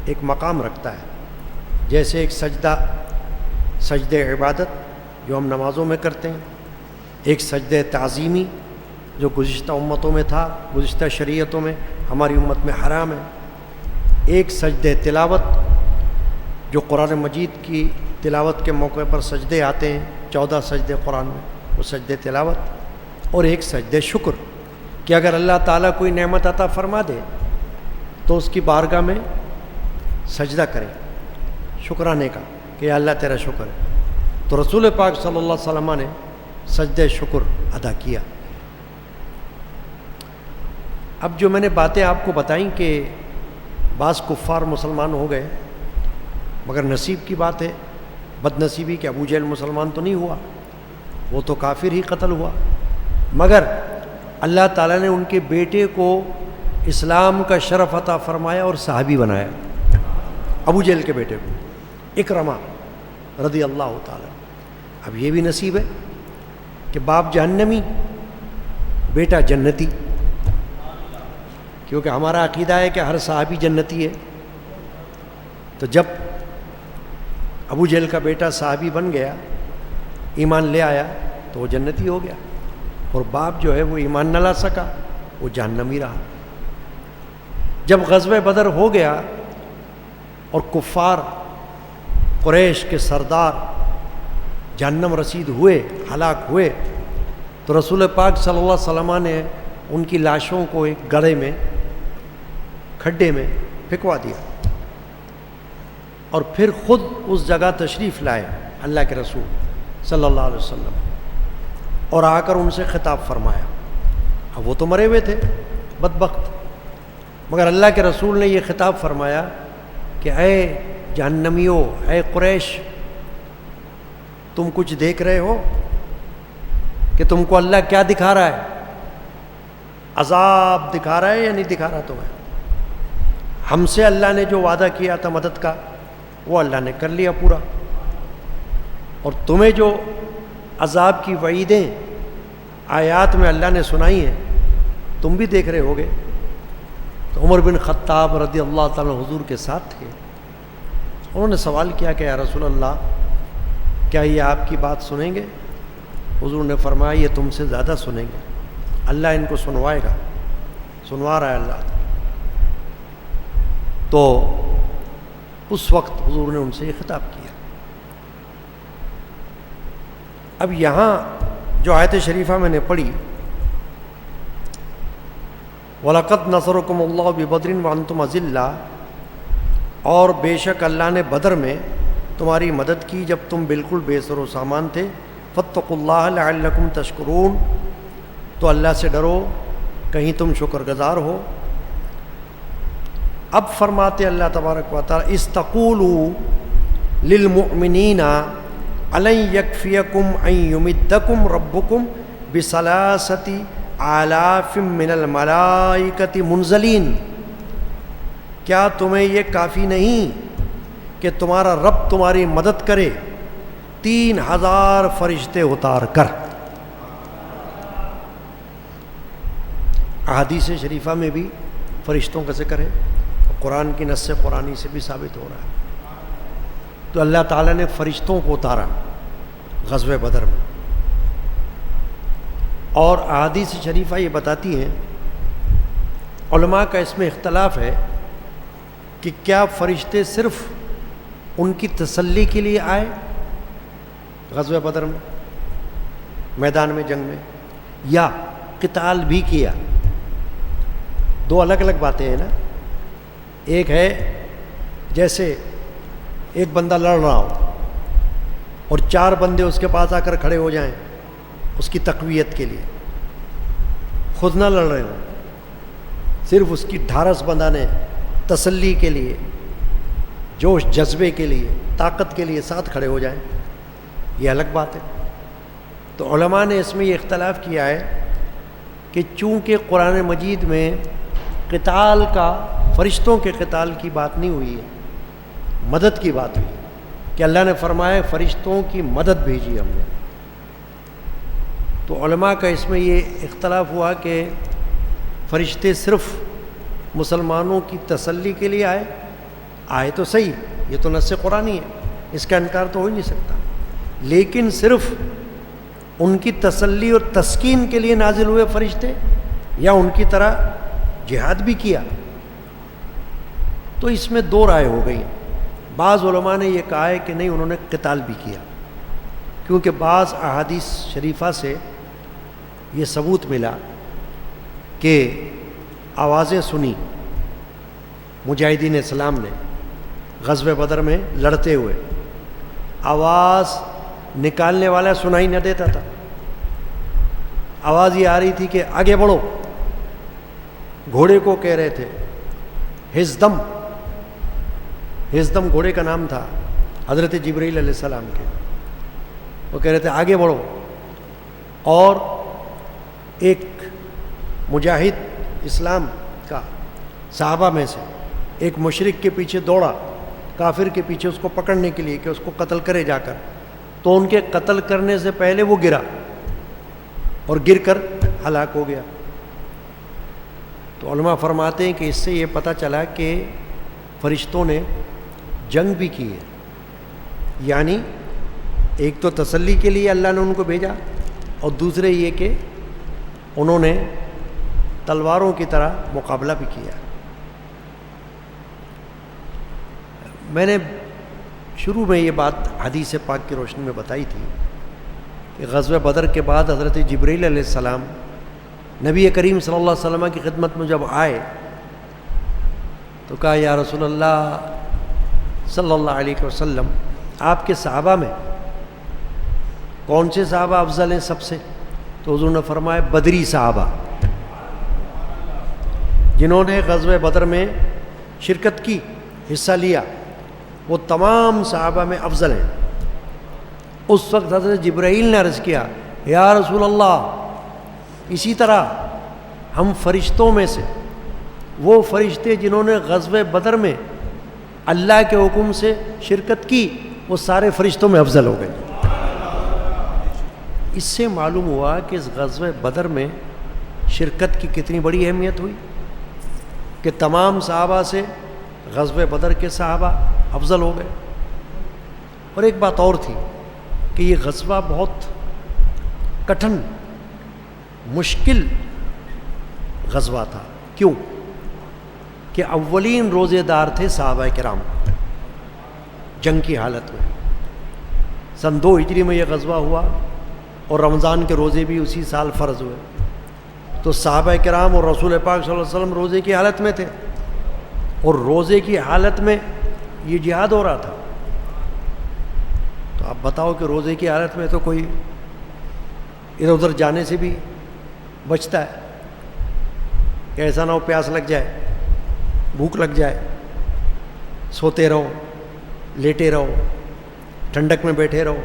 ایک مقام رکھتا ہے، جیسے ایک سجدہ عبادت جو ہم نمازوں میں کرتے ہیں، ایک سجدہ تعظیمی جو گزشتہ امتوں میں تھا، گزشتہ شریعتوں میں ہماری امت میں حرام ہے، ایک سجدہ تلاوت جو قرآن مجید کی تلاوت کے موقع پر سجدے آتے ہیں، 14 سجدے قرآن میں، وہ سجدہ تلاوت، اور ایک سجدہ شکر کہ اگر اللہ تعالیٰ کوئی نعمت عطا فرما دے تو اس کی بارگاہ میں سجدہ کریں شکرانے کا کہ یا اللہ تیرا شکر ہے۔ تو رسول پاک صلی اللہ علیہ وسلم نے سجدہ شکر ادا کیا۔ اب جو میں نے باتیں آپ کو بتائیں کہ بعض کفار مسلمان ہو گئے، مگر نصیب کی بات ہے، بد نصیبی کہ ابو جہل مسلمان تو نہیں ہوا، وہ تو کافر ہی قتل ہوا، مگر اللہ تعالیٰ نے ان کے بیٹے کو اسلام کا شرف عطا فرمایا اور صحابی بنایا، ابو جہل کے بیٹے کو اکرمہ رضی اللہ تعالیٰ۔ اب یہ بھی نصیب ہے کہ باپ جہنمی بیٹا جنتی، کیونکہ ہمارا عقیدہ ہے کہ ہر صحابی جنتی ہے۔ تو جب ابو جہل کا بیٹا صحابی بن گیا، ایمان لے آیا، تو وہ جنتی ہو گیا، اور باپ جو ہے وہ ایمان نہ لا سکا، وہ جہنمی رہا۔ جب غزوہ بدر ہو گیا اور کفار قریش کے سردار جہنم رسید ہوئے، ہلاک ہوئے، تو رسول پاک صلی اللہ علیہ وسلم نے ان کی لاشوں کو ایک گڑھے میں، کھڈے میں پھینکوا دیا، اور پھر خود اس جگہ تشریف لائے اللہ کے رسول صلی اللہ علیہ وسلم، اور آ کر ان سے خطاب فرمایا۔ اب وہ تو مرے ہوئے تھے بدبخت، مگر اللہ کے رسول نے یہ خطاب فرمایا کہ اے جہنمیوں، اے قریش، تم کچھ دیکھ رہے ہو کہ تم کو اللہ کیا دکھا رہا ہے؟ عذاب دکھا رہا ہے یا نہیں دکھا رہا تمہیں؟ ہم سے اللہ نے جو وعدہ کیا تھا مدد کا، وہ اللہ نے کر لیا پورا، اور تمہیں جو عذاب کی وعیدیں آیات میں اللہ نے سنائی ہیں تم بھی دیکھ رہے ہوگے۔ تو عمر بن خطاب رضی اللہ تعالیٰ حضور کے ساتھ تھے، انہوں نے سوال کیا کہ یا رسول اللہ، کیا یہ آپ کی بات سنیں گے؟ حضور نے فرمایا یہ تم سے زیادہ سنیں گے، اللہ ان کو سنوائے گا، سنوا رہا ہے اللہ۔ تو اس وقت حضور نے ان سے یہ خطاب کیا۔ اب یہاں جو آیت شریفہ میں نے پڑھی، وَلَقَدْ نَصَرَكُمُ اللَّهُ بِبَدْرٍ وَأَنْتُمْ أَذِلَّةٌ، اور بے شک اللہ نے بدر میں تمہاری مدد کی جب تم بالکل بے سر و سامان تھے، فَاتَّقُوا اللَّهَ لَعَلَّكُمْ تَشْكُرُونَ، تو اللہ سے ڈرو کہیں تم شکر گزار ہو۔ اب فرماتے اللہ تبارک و تعالیٰ، اِسْتَقُولُوا لِلْمُؤْمِنِينَ أَلَنْ يَكْفِيَكُمْ أَنْ يُمِدَّكُمْ رَبُّكُمْ بِثَلَاثَةِ آلَافٍ مِّنَ الْمَلَائِكَةِ مُنزَلِينَ، کیا تمہیں یہ کافی نہیں کہ تمہارا رب تمہاری مدد کرے 3000 فرشتے اتار کر؟ احادیث شریفہ میں بھی فرشتوں کا ذکر ہے، قرآن کی نص قرآنی سے بھی ثابت ہو رہا ہے۔ تو اللہ تعالیٰ نے فرشتوں کو اتارا غزوہ بدر میں، اور احادیث شریفہ یہ بتاتی ہیں، علماء کا اس میں اختلاف ہے کہ کیا فرشتے صرف ان کی تسلی کے لیے آئے غزوہ بدر میں، میدان میں جنگ میں، یا قتال بھی کیا؟ دو الگ الگ باتیں ہیں نا۔ ایک ہے جیسے ایک بندہ لڑ رہا ہو اور 4 بندے اس کے پاس آ کر کھڑے ہو جائیں اس کی تقویت کے لیے، خود نہ لڑ رہے ہوں، صرف اس کی ڈھارس بندھانے، تسلی کے لیے، جوش جذبے کے لیے، طاقت کے لیے ساتھ کھڑے ہو جائیں، یہ الگ بات ہے۔ تو علماء نے اس میں یہ اختلاف کیا ہے کہ چونکہ قرآن مجید میں قتال کا، فرشتوں کے قتال کی بات نہیں ہوئی ہے، مدد کی بات ہوئی ہے کہ اللہ نے فرمایا فرشتوں کی مدد بھیجی ہم نے، تو علماء کا اس میں یہ اختلاف ہوا کہ فرشتے صرف مسلمانوں کی تسلی کے لیے آئے تو صحیح، یہ تو نص قرآنی ہے، اس کا انکار تو ہو ہی نہیں سکتا، لیکن صرف ان کی تسلی اور تسکین کے لیے نازل ہوئے فرشتے یا ان کی طرح جہاد بھی کیا، تو اس میں دو رائے ہو گئی۔ بعض علماء نے یہ کہا ہے کہ نہیں، انہوں نے قتال بھی کیا، کیونکہ بعض احادیث شریفہ سے یہ ثبوت ملا کہ آوازیں سنی مجاہدین اسلام نے غزوہ بدر میں لڑتے ہوئے، آواز نکالنے والا سنائی نہ دیتا تھا، آواز یہ آ رہی تھی کہ آگے بڑھو، گھوڑے کو کہہ رہے تھے ہزدم، ہزدم گھوڑے کا نام تھا حضرت جبرائیل علیہ السلام کے، وہ کہہ رہے تھے آگے بڑھو، اور ایک مجاہد اسلام کا صحابہ میں سے ایک مشرک کے پیچھے دوڑا، کافر کے پیچھے اس کو پکڑنے کے لیے کہ اس کو قتل کرے جا کر، تو ان کے قتل کرنے سے پہلے وہ گرا اور گر کر ہلاک ہو گیا۔ تو علماء فرماتے ہیں کہ اس سے یہ پتہ چلا کہ فرشتوں نے جنگ بھی کی ہے، یعنی ایک تو تسلی کے لیے اللہ نے ان کو بھیجا، اور دوسرے یہ کہ انہوں نے تلواروں کی طرح مقابلہ بھی کیا۔ میں نے شروع میں یہ بات حدیث پاک کی روشنی میں بتائی تھی کہ غزوہ بدر کے بعد حضرت جبرائیل علیہ السلام نبی کریم صلی اللہ علیہ وسلم کی خدمت میں جب آئے تو کہا یا رسول اللہ صلی اللہ علیہ وسلم، آپ کے صحابہ میں کون سے صحابہ افضل ہیں سب سے؟ تو حضور نے فرمایا بدری صحابہ، جنہوں نے غزوہ بدر میں شرکت کی، حصہ لیا، وہ تمام صحابہ میں افضل ہیں۔ اس وقت حضرت جبرائیل نے عرض کیا یا رسول اللہ، اسی طرح ہم فرشتوں میں سے وہ فرشتے جنہوں نے غزوہ بدر میں اللہ کے حکم سے شرکت کی، وہ سارے فرشتوں میں افضل ہو گئے۔ اس سے معلوم ہوا کہ اس غزوہ بدر میں شرکت کی کتنی بڑی اہمیت ہوئی کہ تمام صحابہ سے غزوہ بدر کے صحابہ افضل ہو گئے۔ اور ایک بات اور تھی کہ یہ غزوہ بہت کٹھن، مشکل غزوہ تھا۔ کیوں؟ کہ اولین روزے دار تھے صحابہ کرام جنگ کی حالت میں۔ سن 2 ہجری میں یہ غزوہ ہوا اور رمضان کے روزے بھی اسی سال فرض ہوئے، تو صحابہ کرام اور رسول پاک صلی اللہ علیہ وسلم روزے کی حالت میں تھے، اور روزے کی حالت میں یہ جہاد ہو رہا تھا۔ تو آپ بتاؤ کہ روزے کی حالت میں تو کوئی ادھر ادھر جانے سے بھی بچتا ہے کہ ایسا نہ ہو پیاس لگ جائے، بھوک لگ جائے، سوتے رہو، لیٹے رہو، ٹھنڈک میں بیٹھے رہو،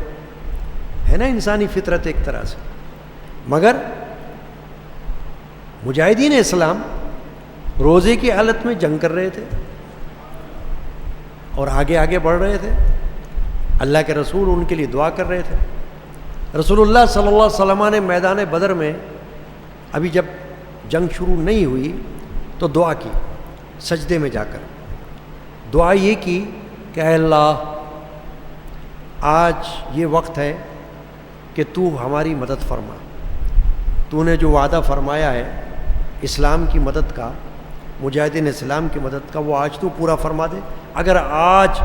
ہے نا انسانی فطرت ایک طرح سے۔ مگر مجاہدین اسلام روزے کی حالت میں جنگ کر رہے تھے اور آگے آگے بڑھ رہے تھے، اللہ کے رسول ان کے لیے دعا کر رہے تھے۔ رسول اللہ صلی اللہ علیہ وسلم نے میدان بدر میں ابھی جب جنگ شروع نہیں ہوئی تو دعا کی، سجدے میں جا کر دعا یہ کی کہ اے اللہ، آج یہ وقت ہے کہ تو ہماری مدد فرما، تو نے جو وعدہ فرمایا ہے اسلام کی مدد کا، مجاہدین اسلام کی مدد کا، وہ آج تو پورا فرما دے۔ اگر آج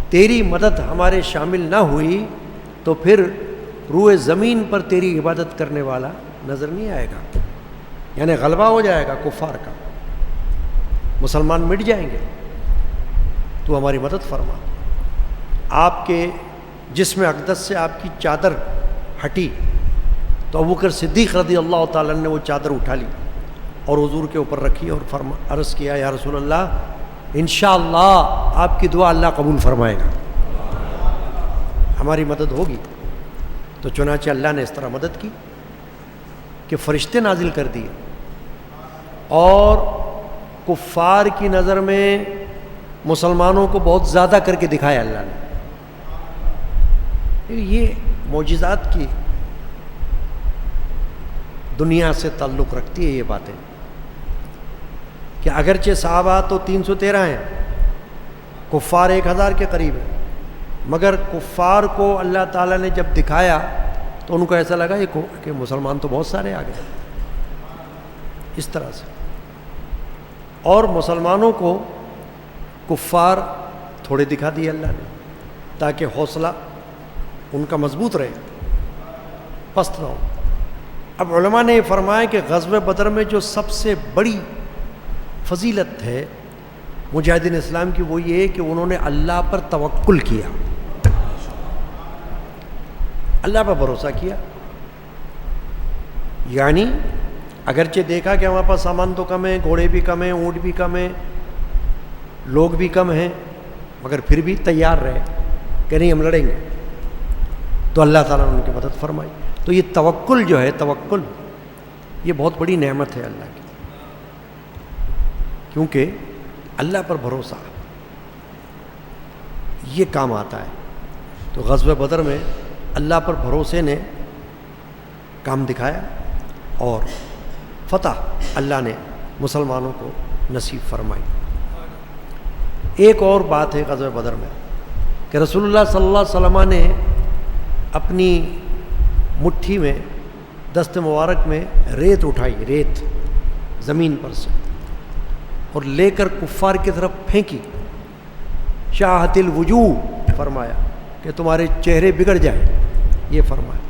تیری مدد ہمارے شامل نہ ہوئی تو پھر روئے زمین پر تیری عبادت کرنے والا نظر نہیں آئے گا، یعنی غلبہ ہو جائے گا کفار کا، مسلمان مٹ جائیں گے، تو ہماری مدد فرما۔ آپ کے جسم اقدس سے آپ کی چادر ہٹی تو ابوبکر صدیق رضی اللہ تعالیٰ نے وہ چادر اٹھا لی اور حضور کے اوپر رکھی اور عرض کیا یا رسول اللہ انشاءاللہ آپ کی دعا اللہ قبول فرمائے گا، ہماری مدد ہوگی۔ تو چنانچہ اللہ نے اس طرح مدد کی کہ فرشتے نازل کر دیے اور کفار کی نظر میں مسلمانوں کو بہت زیادہ کر کے دکھایا اللہ نے۔ یہ معجزات کی دنیا سے تعلق رکھتی ہے یہ باتیں کہ اگرچہ صحابہ تو 313 ہیں، کفار 1000 کے قریب ہیں، مگر کفار کو اللہ تعالیٰ نے جب دکھایا تو ان کو ایسا لگا کہ مسلمان تو بہت سارے آ گئے اس طرح سے، اور مسلمانوں کو کفار تھوڑے دکھا دیے اللہ نے تاکہ حوصلہ ان کا مضبوط رہے، پست نہ ہو۔ اب علماء نے یہ فرمایا کہ غزوہ بدر میں جو سب سے بڑی فضیلت ہے مجاہدین اسلام کی وہ یہ ہے کہ انہوں نے اللہ پر توکل کیا، اللہ پر بھروسہ کیا۔ یعنی اگرچہ دیکھا کہ ہمارے پاس سامان تو کم ہے، گھوڑے بھی کم ہیں، اونٹ بھی کم ہیں، لوگ بھی کم ہیں، مگر پھر بھی تیار رہے کہ نہیں ہم لڑیں گے، تو اللہ تعالیٰ نے ان کی مدد فرمائی۔ تو یہ توکل جو ہے، توکل یہ بہت بڑی نعمت ہے اللہ کی، کیونکہ اللہ پر بھروسہ یہ کام آتا ہے۔ تو غزوہ بدر میں اللہ پر بھروسے نے کام دکھایا اور فتح اللہ نے مسلمانوں کو نصیب فرمائی۔ ایک اور بات ہے غزوہ بدر میں کہ رسول اللہ صلی اللہ علیہ وسلم نے اپنی مٹھی میں، دست مبارک میں ریت اٹھائی، ریت زمین پر سے، اور لے کر کفار کی طرف پھینکی، شاہت الوجوہ فرمایا کہ تمہارے چہرے بگڑ جائیں، یہ فرمایا۔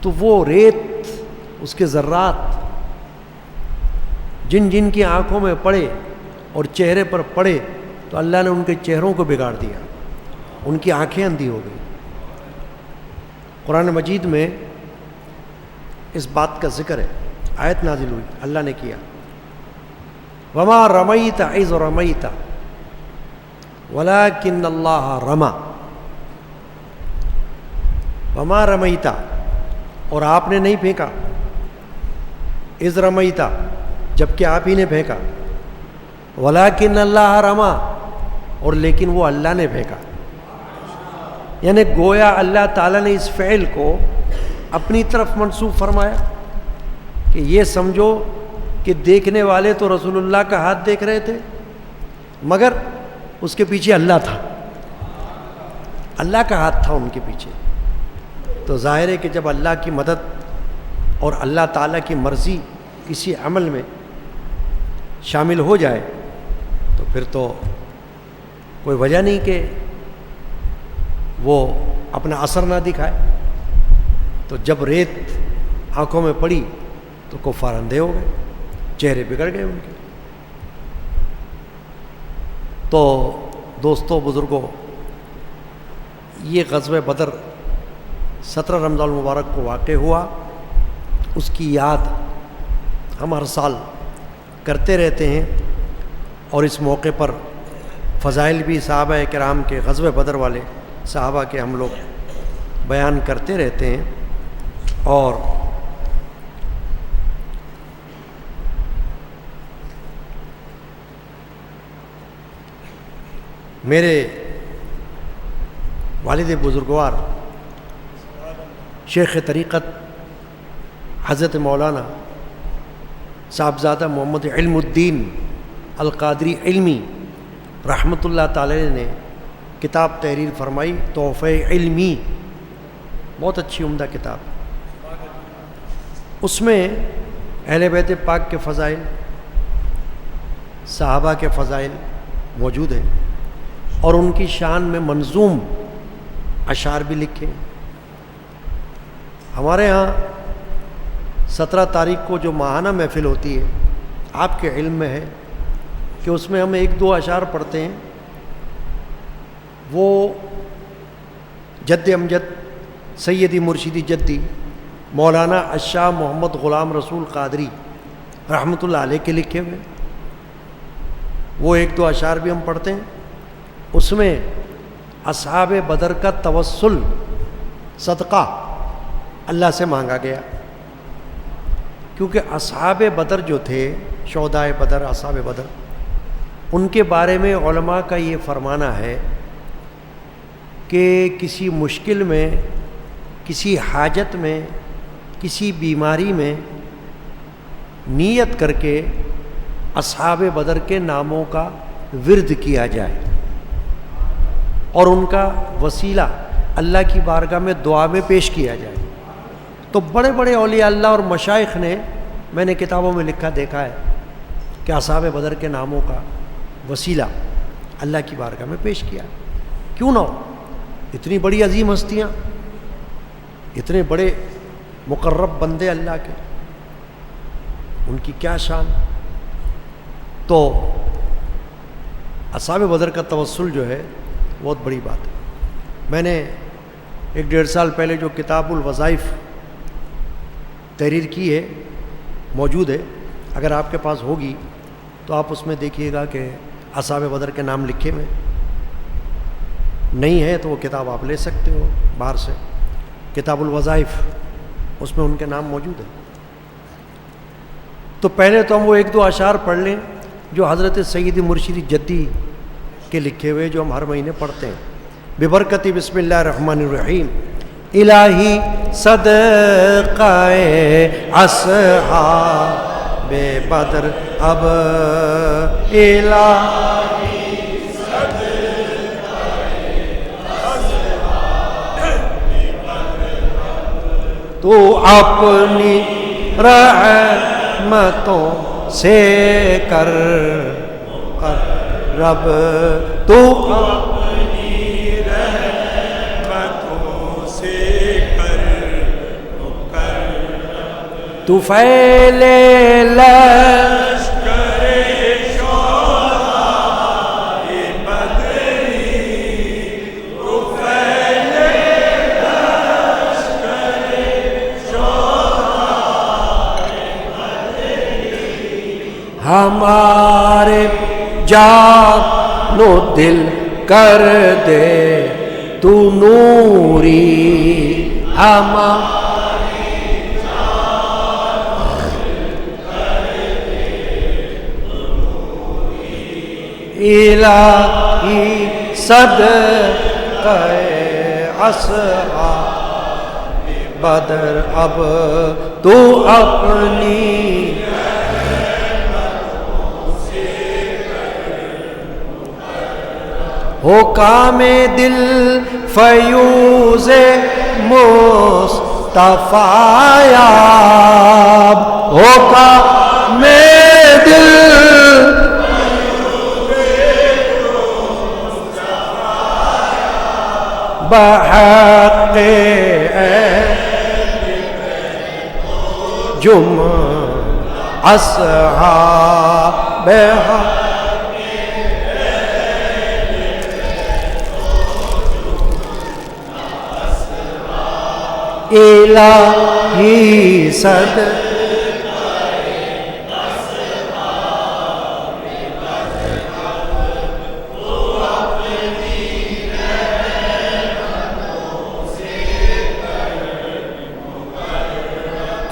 تو وہ ریت، اس کے ذرات جن جن کی آنکھوں میں پڑے اور چہرے پر پڑے تو اللہ نے ان کے چہروں کو بگاڑ دیا، ان کی آنکھیں اندھی ہو گئی۔ قرآن مجید میں اس بات کا ذکر ہے، آیت نازل ہوئی، اللہ نے کیا وما رمیت اذ رمیت ولکن اللہ رما، وما رمیت، اور آپ نے نہیں پھینکا، اذ رمیت، جبکہ آپ ہی نے پھینکا، ولکن اللہ رما، اور لیکن وہ اللہ نے پھینکا۔ یعنی گویا اللہ تعالیٰ نے اس فعل کو اپنی طرف منسوب فرمایا کہ یہ سمجھو کہ دیکھنے والے تو رسول اللہ کا ہاتھ دیکھ رہے تھے، مگر اس کے پیچھے اللہ تھا، اللہ کا ہاتھ تھا ان کے پیچھے۔ تو ظاہر ہے کہ جب اللہ کی مدد اور اللہ تعالیٰ کی مرضی کسی عمل میں شامل ہو جائے تو پھر تو کوئی وجہ نہیں کہ وہ اپنا اثر نہ دکھائے۔ تو جب ریت آنکھوں میں پڑی تو کفار اندھے ہو گئے، چہرے بگڑ گئے ان کے۔ تو دوستو، بزرگوں، یہ غزوہ بدر 17 رمضان المبارک کو واقع ہوا، اس کی یاد ہم ہر سال کرتے رہتے ہیں، اور اس موقع پر فضائل بھی صحابہ کرام کے، غزوہ بدر والے صحابہ کے ہم لوگ بیان کرتے رہتے ہیں۔ اور میرے والد بزرگوار شیخ طریقت حضرت مولانا صاحبزادہ محمد علم الدین القادری علمی رحمۃ اللہ تعالی نے کتاب تحریر فرمائی، تحفہ علمی، بہت اچھی عمدہ کتاب۔ اس میں اہل بیت پاک کے فضائل، صحابہ کے فضائل موجود ہیں، اور ان کی شان میں منظوم اشعار بھی لکھے۔ ہمارے ہاں 17 تاریخ کو جو ماہانہ محفل ہوتی ہے، آپ کے علم میں ہے کہ اس میں ہم 1-2 اشعار پڑھتے ہیں۔ وہ جد امجد سیدی مرشدی جدی مولانا الشاہ محمد غلام رسول قادری رحمۃ اللہ علیہ کے لکھے ہوئے، وہ ایک دو اشعار بھی ہم پڑھتے ہیں۔ اس میں اصحاب بدر کا توسل صدقہ اللہ سے مانگا گیا، کیونکہ اصحاب بدر جو تھے، شہدائے بدر، اصحاب بدر، ان کے بارے میں علماء کا یہ فرمانا ہے کہ کسی مشکل میں، کسی حاجت میں، کسی بیماری میں نیت کر کے اصحاب بدر کے ناموں کا ورد کیا جائے اور ان کا وسیلہ اللہ کی بارگاہ میں دعا میں پیش کیا جائے۔ تو بڑے بڑے اولیاء اللہ اور مشائخ نے، میں نے کتابوں میں لکھا دیکھا ہے کہ اصحاب بدر کے ناموں کا وسیلہ اللہ کی بارگاہ میں پیش کیا۔ کیوں نہ ہو؟ اتنی بڑی عظیم ہستیاں، اتنے بڑے مقرب بندے اللہ کے، ان کی کیا شان۔ تو اصحاب بدر کا توسل جو ہے بہت بڑی بات ہے۔ میں نے 1-1.5 سال پہلے جو کتاب الوظائف تحریر کی ہے، موجود ہے، اگر آپ کے پاس ہوگی تو آپ اس میں دیکھیے گا کہ اصحاب بدر کے نام لکھے ہوئے، نہیں ہے تو وہ کتاب آپ لے سکتے ہو باہر سے، کتاب الوظائف، اس میں ان کے نام موجود ہیں۔ تو پہلے تو ہم وہ 1-2 اشعار پڑھ لیں جو حضرت سید مرشد جدی کے لکھے ہوئے، جو ہم ہر مہینے پڑھتے ہیں۔ ببرکت بسم اللہ الرحمن الرحیم، الہی صدقہ اصحاب بدر اب الہی صدقہ اصحاب بدر تو اپنی رحمتوں سے کر رب، تو اپنی رحمتوں سے کر تو پھیلے لشکر شہدائے بدری، تو پھیلے لشکر شہدائے بدری، ہمارے جان و دل کر دے تو نوری، ہماری جان و دل کر دے تو نوری، الہی صدقہ اصحاب بدر اب تو اپنی ہو کام دل فیوز مصطفیٰ یاب، ہو کام دل بحق جمع اصحاب الہی صدقہ اصحاب بدر تو اپنی رحمتوں سے کر مقرب۔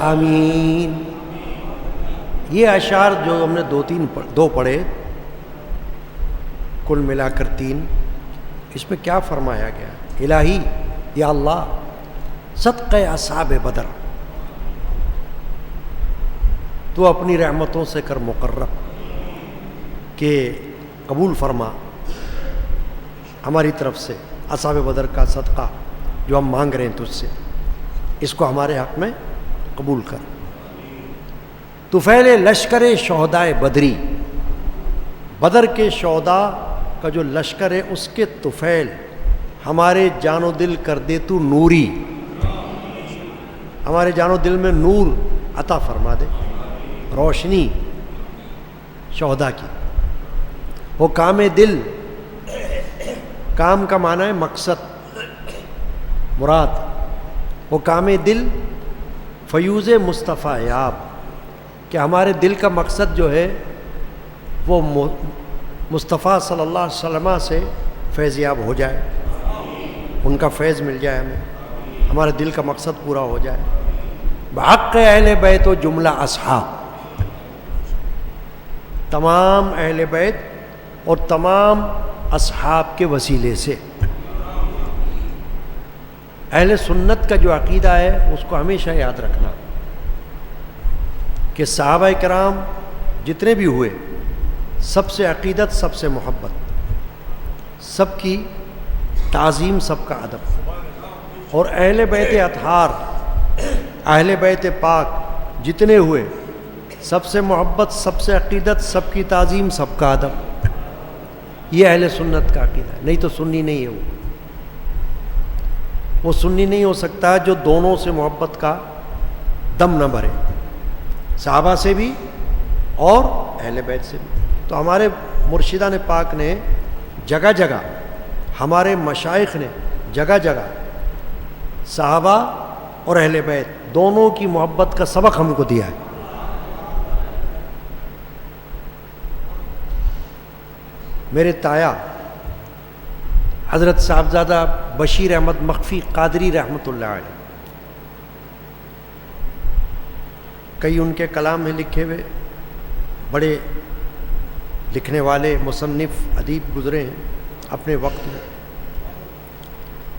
آمین۔ یہ اشعار جو ہم نے دو پڑھے، کل ملا کر 3، اس میں کیا فرمایا گیا؟ الہی، یا اللہ، صدقہ اصحاب بدر تو اپنی رحمتوں سے کر مقرب، کہ قبول فرما ہماری طرف سے اصحاب بدر کا صدقہ جو ہم مانگ رہے ہیں تجھ سے، اس کو ہمارے حق میں قبول کر۔ طفیل لشکر شہدائے بدری، بدر کے شہداء کا جو لشکر ہے اس کے طفیل ہمارے جان و دل کر دے تو نوری، ہمارے جان و دل میں نور عطا فرما دے، روشنی شہداء کی۔ وہ کام دل، کام کا معنی ہے مقصد، مراد۔ وہ کام دل فیوز مصطفیٰ یاب، کہ ہمارے دل کا مقصد جو ہے وہ مصطفیٰ صلی اللہ علیہ وسلم سے فیض یاب ہو جائے، ان کا فیض مل جائے ہمیں، ہمارے دل کا مقصد پورا ہو جائے۔ بحق اہل بیت و جملہ اصحاب، تمام اہل بیت اور تمام اصحاب کے وسیلے سے۔ اہل سنت کا جو عقیدہ ہے اس کو ہمیشہ یاد رکھنا کہ صحابہ کرام جتنے بھی ہوئے، سب سے عقیدت، سب سے محبت، سب کی تعظیم، سب کا ادب، اور اہل بیت اطہار، اہل بیت پاک جتنے ہوئے، سب سے محبت، سب سے عقیدت، سب کی تعظیم، سب کا ادب۔ یہ اہل سنت کا عقیدہ ہے، نہیں تو سنی نہیں ہے وہ سنی نہیں ہو سکتا جو دونوں سے محبت کا دم نہ بھرے، صحابہ سے بھی اور اہل بیت سے بھی۔ تو ہمارے مرشدان پاک نے جگہ جگہ، ہمارے مشائخ نے جگہ جگہ صحابہ اور اہل بیت دونوں کی محبت کا سبق ہم کو دیا ہے۔ میرے تایا حضرت صاحبزادہ بشیر احمد مخفی قادری رحمۃ اللہ علیہ، کئی ان کے کلام میں لکھے ہوئے، بڑے لکھنے والے مصنف ادیب گزرے ہیں اپنے وقت میں۔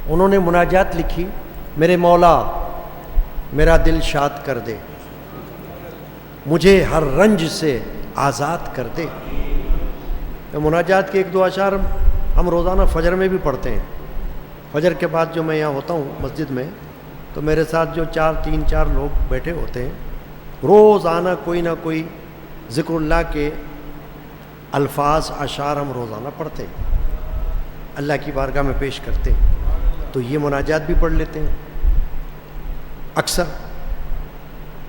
انہوں نے مناجات لکھی، میرے مولا میرا دل شاد کر دے، مجھے ہر رنج سے آزاد کر دے۔ مناجات کے ایک دو اشعار ہم روزانہ فجر میں بھی پڑھتے ہیں۔ فجر کے بعد جو میں یہاں ہوتا ہوں مسجد میں، تو میرے ساتھ جو تین چار لوگ بیٹھے ہوتے ہیں، روزانہ کوئی نہ کوئی ذکر اللہ کے الفاظ، اشعار ہم روزانہ پڑھتے ہیں، اللہ کی بارگاہ میں پیش کرتے ہیں۔ تو یہ مناجات بھی پڑھ لیتے ہیں اکثر۔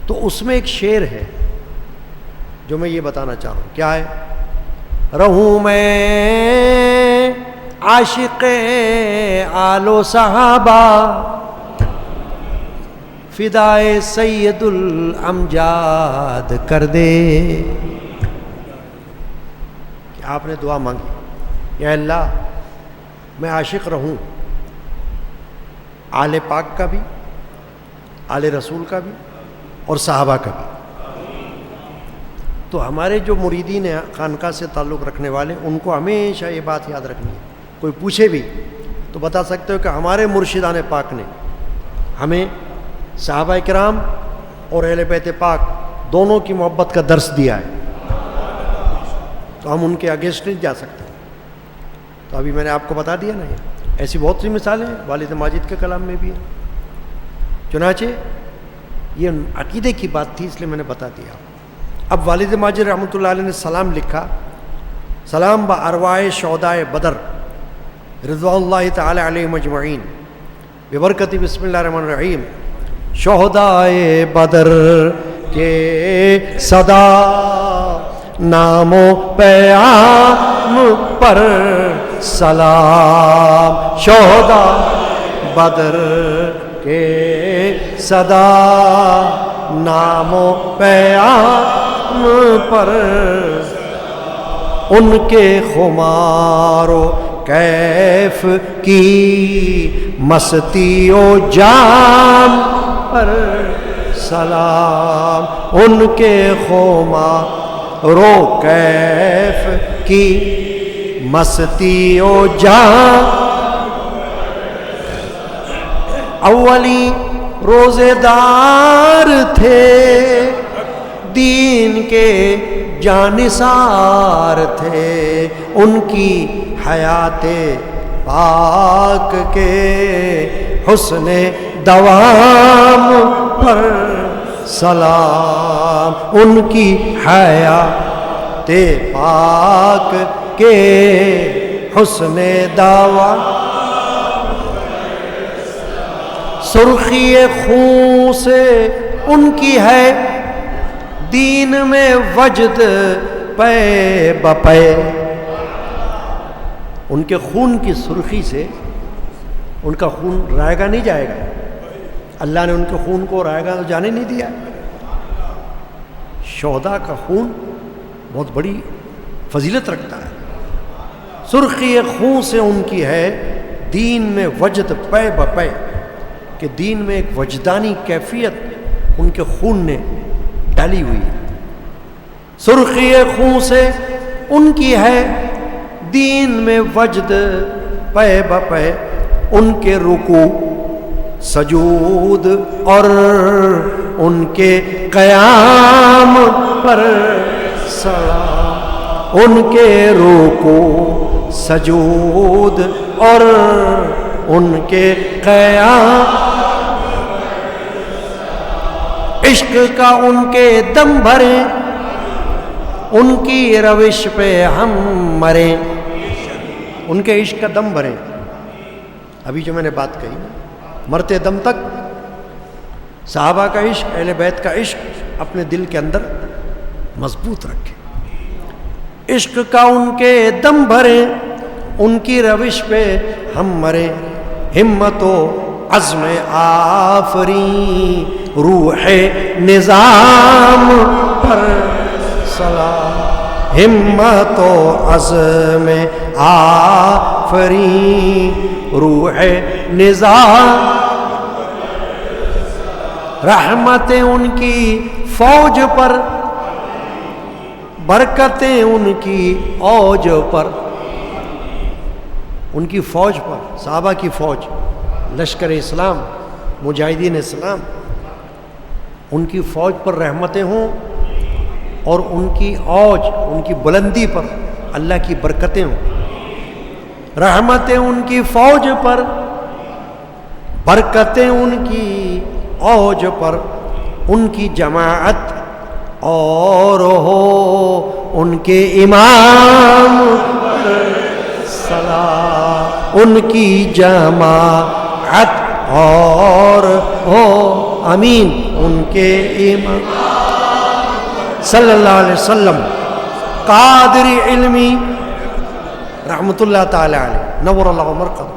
تو اس میں ایک شعر ہے جو میں یہ بتانا چاہ رہا ہوں، کیا ہے؟ رہوں میں عاشق آل و صحابہ، فدائے سید الامجاد کر دے۔ کہ آپ نے دعا مانگی، یا اللہ میں عاشق رہوں آل پاک کا بھی، آل رسول کا بھی، اور صحابہ کا بھی۔ تو ہمارے جو مریدین ہیں، خانقاہ سے تعلق رکھنے والے، ان کو ہمیشہ یہ بات یاد رکھنی ہے۔ کوئی پوچھے بھی تو بتا سکتے ہو کہ ہمارے مرشدان پاک نے ہمیں صحابہ کرام اور اہل بیت پاک دونوں کی محبت کا درس دیا ہے، تو ہم ان کے اگینسٹ نہیں جا سکتے۔ تو ابھی میں نے آپ کو بتا دیا نا، ایسی بہت سی مثالیں ہیں، والد ماجد کے کلام میں بھی ہے۔ چنانچہ یہ عقیدے کی بات تھی، اس لیے میں نے بتا دیا۔ اب والد ماجد رحمۃ اللہ علیہ نے سلام لکھا، سلام با ارواح شہدائے بدر رضوان اللہ تعالی علیہم اجمعین ببرکت بسم اللہ الرحمن الرحیم۔ شہدائے بدر کے صدا نام و پیام پر سلام، شہدائے بدر کے صدا نام و پیام پر، ان کے خمار و کیف کی مستی و جام پر سلام، ان کے خمار و کیف کی مستی و جام۔ اولی روزے دار تھے، دین کے جانثار تھے، ان کی حیات پاک کے حسن دوام پر سلام، ان کی حیات پاک کے حسن دوام۔ سرخی خون سے ان کی ہے دین میں وجد پے بپے، ان کے خون کی سرخی سے ان کا خون رائے گا نہیں جائے گا، اللہ نے ان کے خون کو رائے گا تو جانے نہیں دیا. شہداء کا خون بہت بڑی فضیلت رکھتا ہے. سرخی خون سے ان کی ہے دین میں وجد پے بپے، کہ دین میں ایک وجدانی کیفیت ان کے خون نے ڈالی ہوئی ہے. سرخی خون سے ان کی ہے دین میں وجد پے بپے، ان کے رکوع سجود اور ان کے قیام پر سلام. ان کے رکوع سجود اور ان کے قیام، عشق کا ان کے دم بھرے، ان کی روش پہ ہم مرے. ان کے عشق کا دم بھرے. ابھی جو میں نے بات کہی نا، مرتے دم تک صحابہ کا عشق، اہل بیت کا عشق اپنے دل کے اندر مضبوط رکھے. عشق کا ان کے دم بھرے، ان کی روش پہ ہم مرے. ہمت و عزم آفری روح نظام پر سلام. ہمت و عزم آفری روح نظام، رحمتیں ان کی فوج پر، برکتیں ان کی اوج پر. ان کی فوج پر، صحابہ کی فوج، لشکر اسلام، مجاہدین اسلام، ان کی فوج پر رحمتیں ہوں، اور ان کی اوج، ان کی بلندی پر اللہ کی برکتیں ہوں. رحمتیں ان کی فوج پر، برکتیں ان کی اوج پر. ان کی جماعت اور ہو ان کے امام سلام. ان کی جماعت اور ہو، امین، ان کے امام صلی اللہ علیہ وسلم. قادری علمی رحمۃ اللہ تعالی علیہ، نور اللہ مرقد.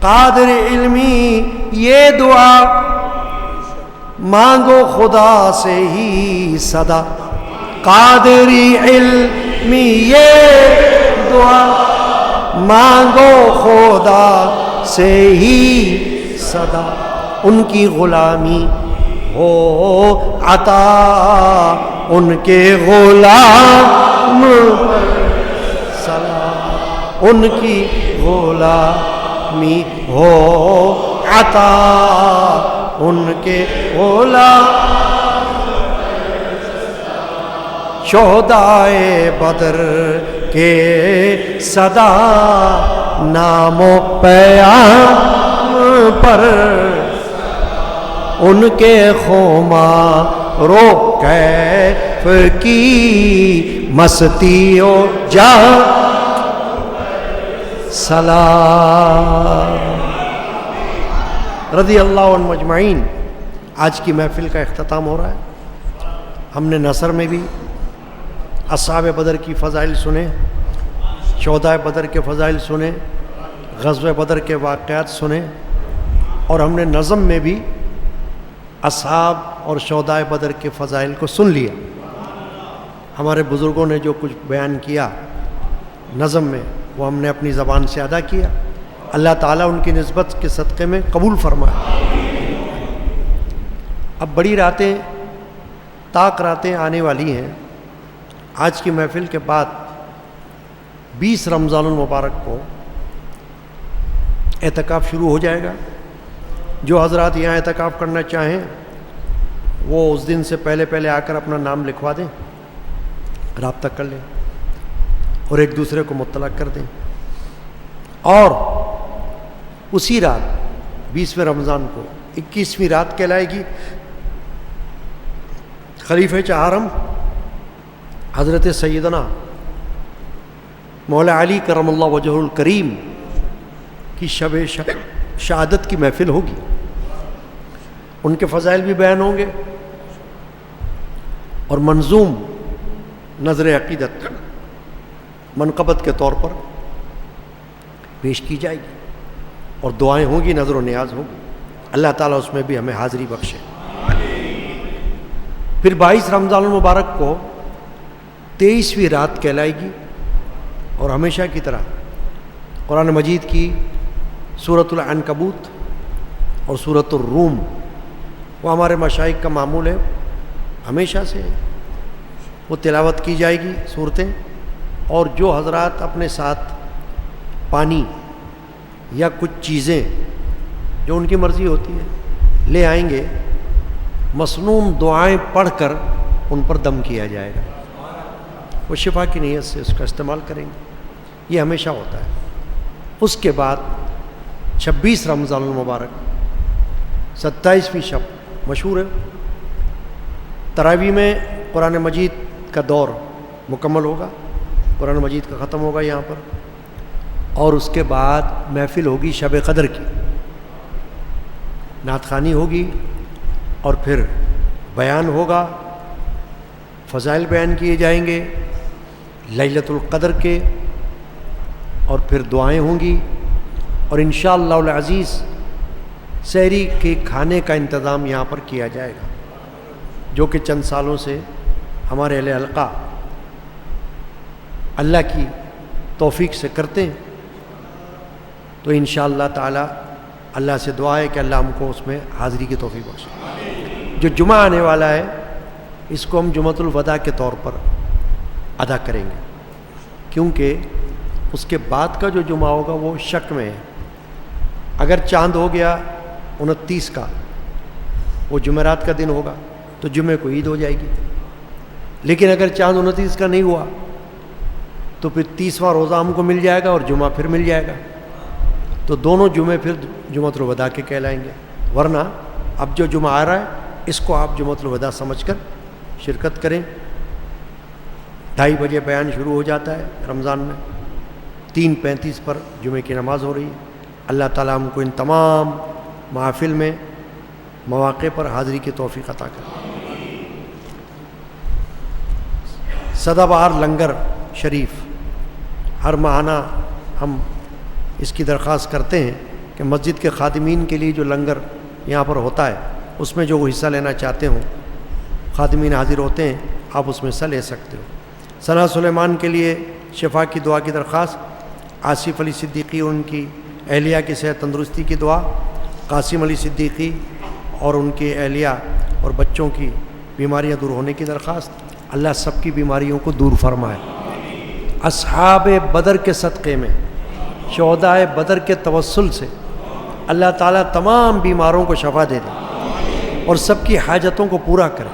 قادری علمی یہ دعا مانگو خدا سے ہی صدا. قادری علمی یہ دعا مانگو خدا سے ہی صدا. ان کی غلامی ہو عطا، ان کے غلام سلام. ان کی غلامی ہو عطا، ان کے غلام. شہدائے بدر کے صدا نام و پیام پر، ان کے خمار و کیف کی مستی و جان سلام. رضی اللہ عنہ مجمعین. آج کی محفل کا اختتام ہو رہا ہے. ہم نے نثر میں بھی اصحاب بدر کی فضائل سنے، شہداء بدر کے فضائل سنے، غزوہ بدر کے واقعات سنے، اور ہم نے نظم میں بھی اصحاب اور شہداء بدر کے فضائل کو سن لیا. ہمارے بزرگوں نے جو کچھ بیان کیا نظم میں، وہ ہم نے اپنی زبان سے ادا کیا. اللہ تعالیٰ ان کی نسبت کے صدقے میں قبول فرمائے. اب بڑی راتیں، طاق راتیں آنے والی ہیں. آج کی محفل کے بعد 20 رمضان المبارک کو اعتکاف شروع ہو جائے گا. جو حضرات یہاں اعتکاف کرنا چاہیں وہ اس دن سے پہلے آ کر اپنا نام لکھوا دیں، رابطہ کر لیں اور ایک دوسرے کو مطلع کر دیں. اور اسی رات 20ویں رمضان کو 21ویں رات کہلائے گی. خلیفہ چہارم حضرت سیدنا مولا علی کرم اللہ وجہہ الکریم کی شب شہادت کی محفل ہوگی. ان کے فضائل بھی بیان ہوں گے اور منظوم نظر عقیدت منقبت کے طور پر پیش کی جائے گی اور دعائیں ہوں گی، نظر و نیاز ہوگی. اللہ تعالیٰ اس میں بھی ہمیں حاضری بخشے۔ پھر 22 رمضان المبارک کو 23ویں رات کہلائے گی، اور ہمیشہ کی طرح قرآن مجید کی سورۃ العنکبوت اور سورۃ الروم وہ ہمارے مشائخ کا معمول ہے، ہمیشہ سے وہ تلاوت کی جائے گی صورتیں، اور جو حضرات اپنے ساتھ پانی یا کچھ چیزیں جو ان کی مرضی ہوتی ہے لے آئیں گے، مسنون دعائیں پڑھ کر ان پر دم کیا جائے گا، وہ شفا کی نیت سے اس کا استعمال کریں گے، یہ ہمیشہ ہوتا ہے۔ اس کے بعد 26 رمضان المبارک 27ویں شب مشہور ہے، تراویح میں قرآن مجید کا دور مکمل ہوگا، قرآن مجید کا ختم ہوگا یہاں پر، اور اس کے بعد محفل ہوگی شب قدر کی، نعت خوانی ہوگی، اور پھر بیان ہوگا، فضائل بیان کیے جائیں گے لیلۃ القدر کے، اور پھر دعائیں ہوں گی، اور انشاءاللہ العزیز سحری کے کھانے کا انتظام یہاں پر کیا جائے گا، جو کہ چند سالوں سے ہمارے اہل حلقہ اللہ کی توفیق سے کرتے ہیں، تو انشاءاللہ تعالی اللہ سے دعا ہے کہ اللہ ہم کو اس میں حاضری کی توفیق بخشے۔ جو جمعہ آنے والا ہے اس کو ہم جمعۃ الوداع کے طور پر ادا کریں گے، کیونکہ اس کے بعد کا جو جمعہ ہوگا وہ شک میں ہے، اگر چاند ہو گیا 29 کا، وہ جمعرات کا دن ہوگا تو جمعے کو عید ہو جائے گی، لیکن اگر چاند 29 کا نہیں ہوا تو پھر 30واں روزہ ہم کو مل جائے گا اور جمعہ پھر مل جائے گا، تو دونوں جمعے پھر جمعۃ الوداع کے کہلائیں گے، ورنہ اب جو جمعہ آ رہا ہے اس کو آپ جمعۃ الوداع سمجھ کر شرکت کریں۔ 2:30 بجے بیان شروع ہو جاتا ہے رمضان میں، 3:35 پر جمعے کی نماز ہو رہی ہے۔ اللہ تعالیٰ ہم کو ان تمام محافل میں مواقع پر حاضری کی توفیق عطا کرے۔ سدا بہار لنگر شریف ہر ماہانہ ہم اس کی درخواست کرتے ہیں کہ مسجد کے خادمین کے لیے جو لنگر یہاں پر ہوتا ہے اس میں جو وہ حصہ لینا چاہتے ہوں، خادمین حاضر ہوتے ہیں، آپ اس میں حصہ لے سکتے ہو۔ ثنا سلیمان کے لیے شفا کی دعا کی درخواست، آصف علی صدیقی اور ان کی اہلیہ کی صحت تندرستی کی دعا، قاسم علی صدیقی اور ان کی اہلیہ اور بچوں کی بیماریاں دور ہونے کی درخواست، اللہ سب کی بیماریوں کو دور فرمائے۔ اصحاب بدر کے صدقے میں، شہداء بدر کے توسل سے اللہ تعالیٰ تمام بیماروں کو شفا دے دے اور سب کی حاجتوں کو پورا کرے۔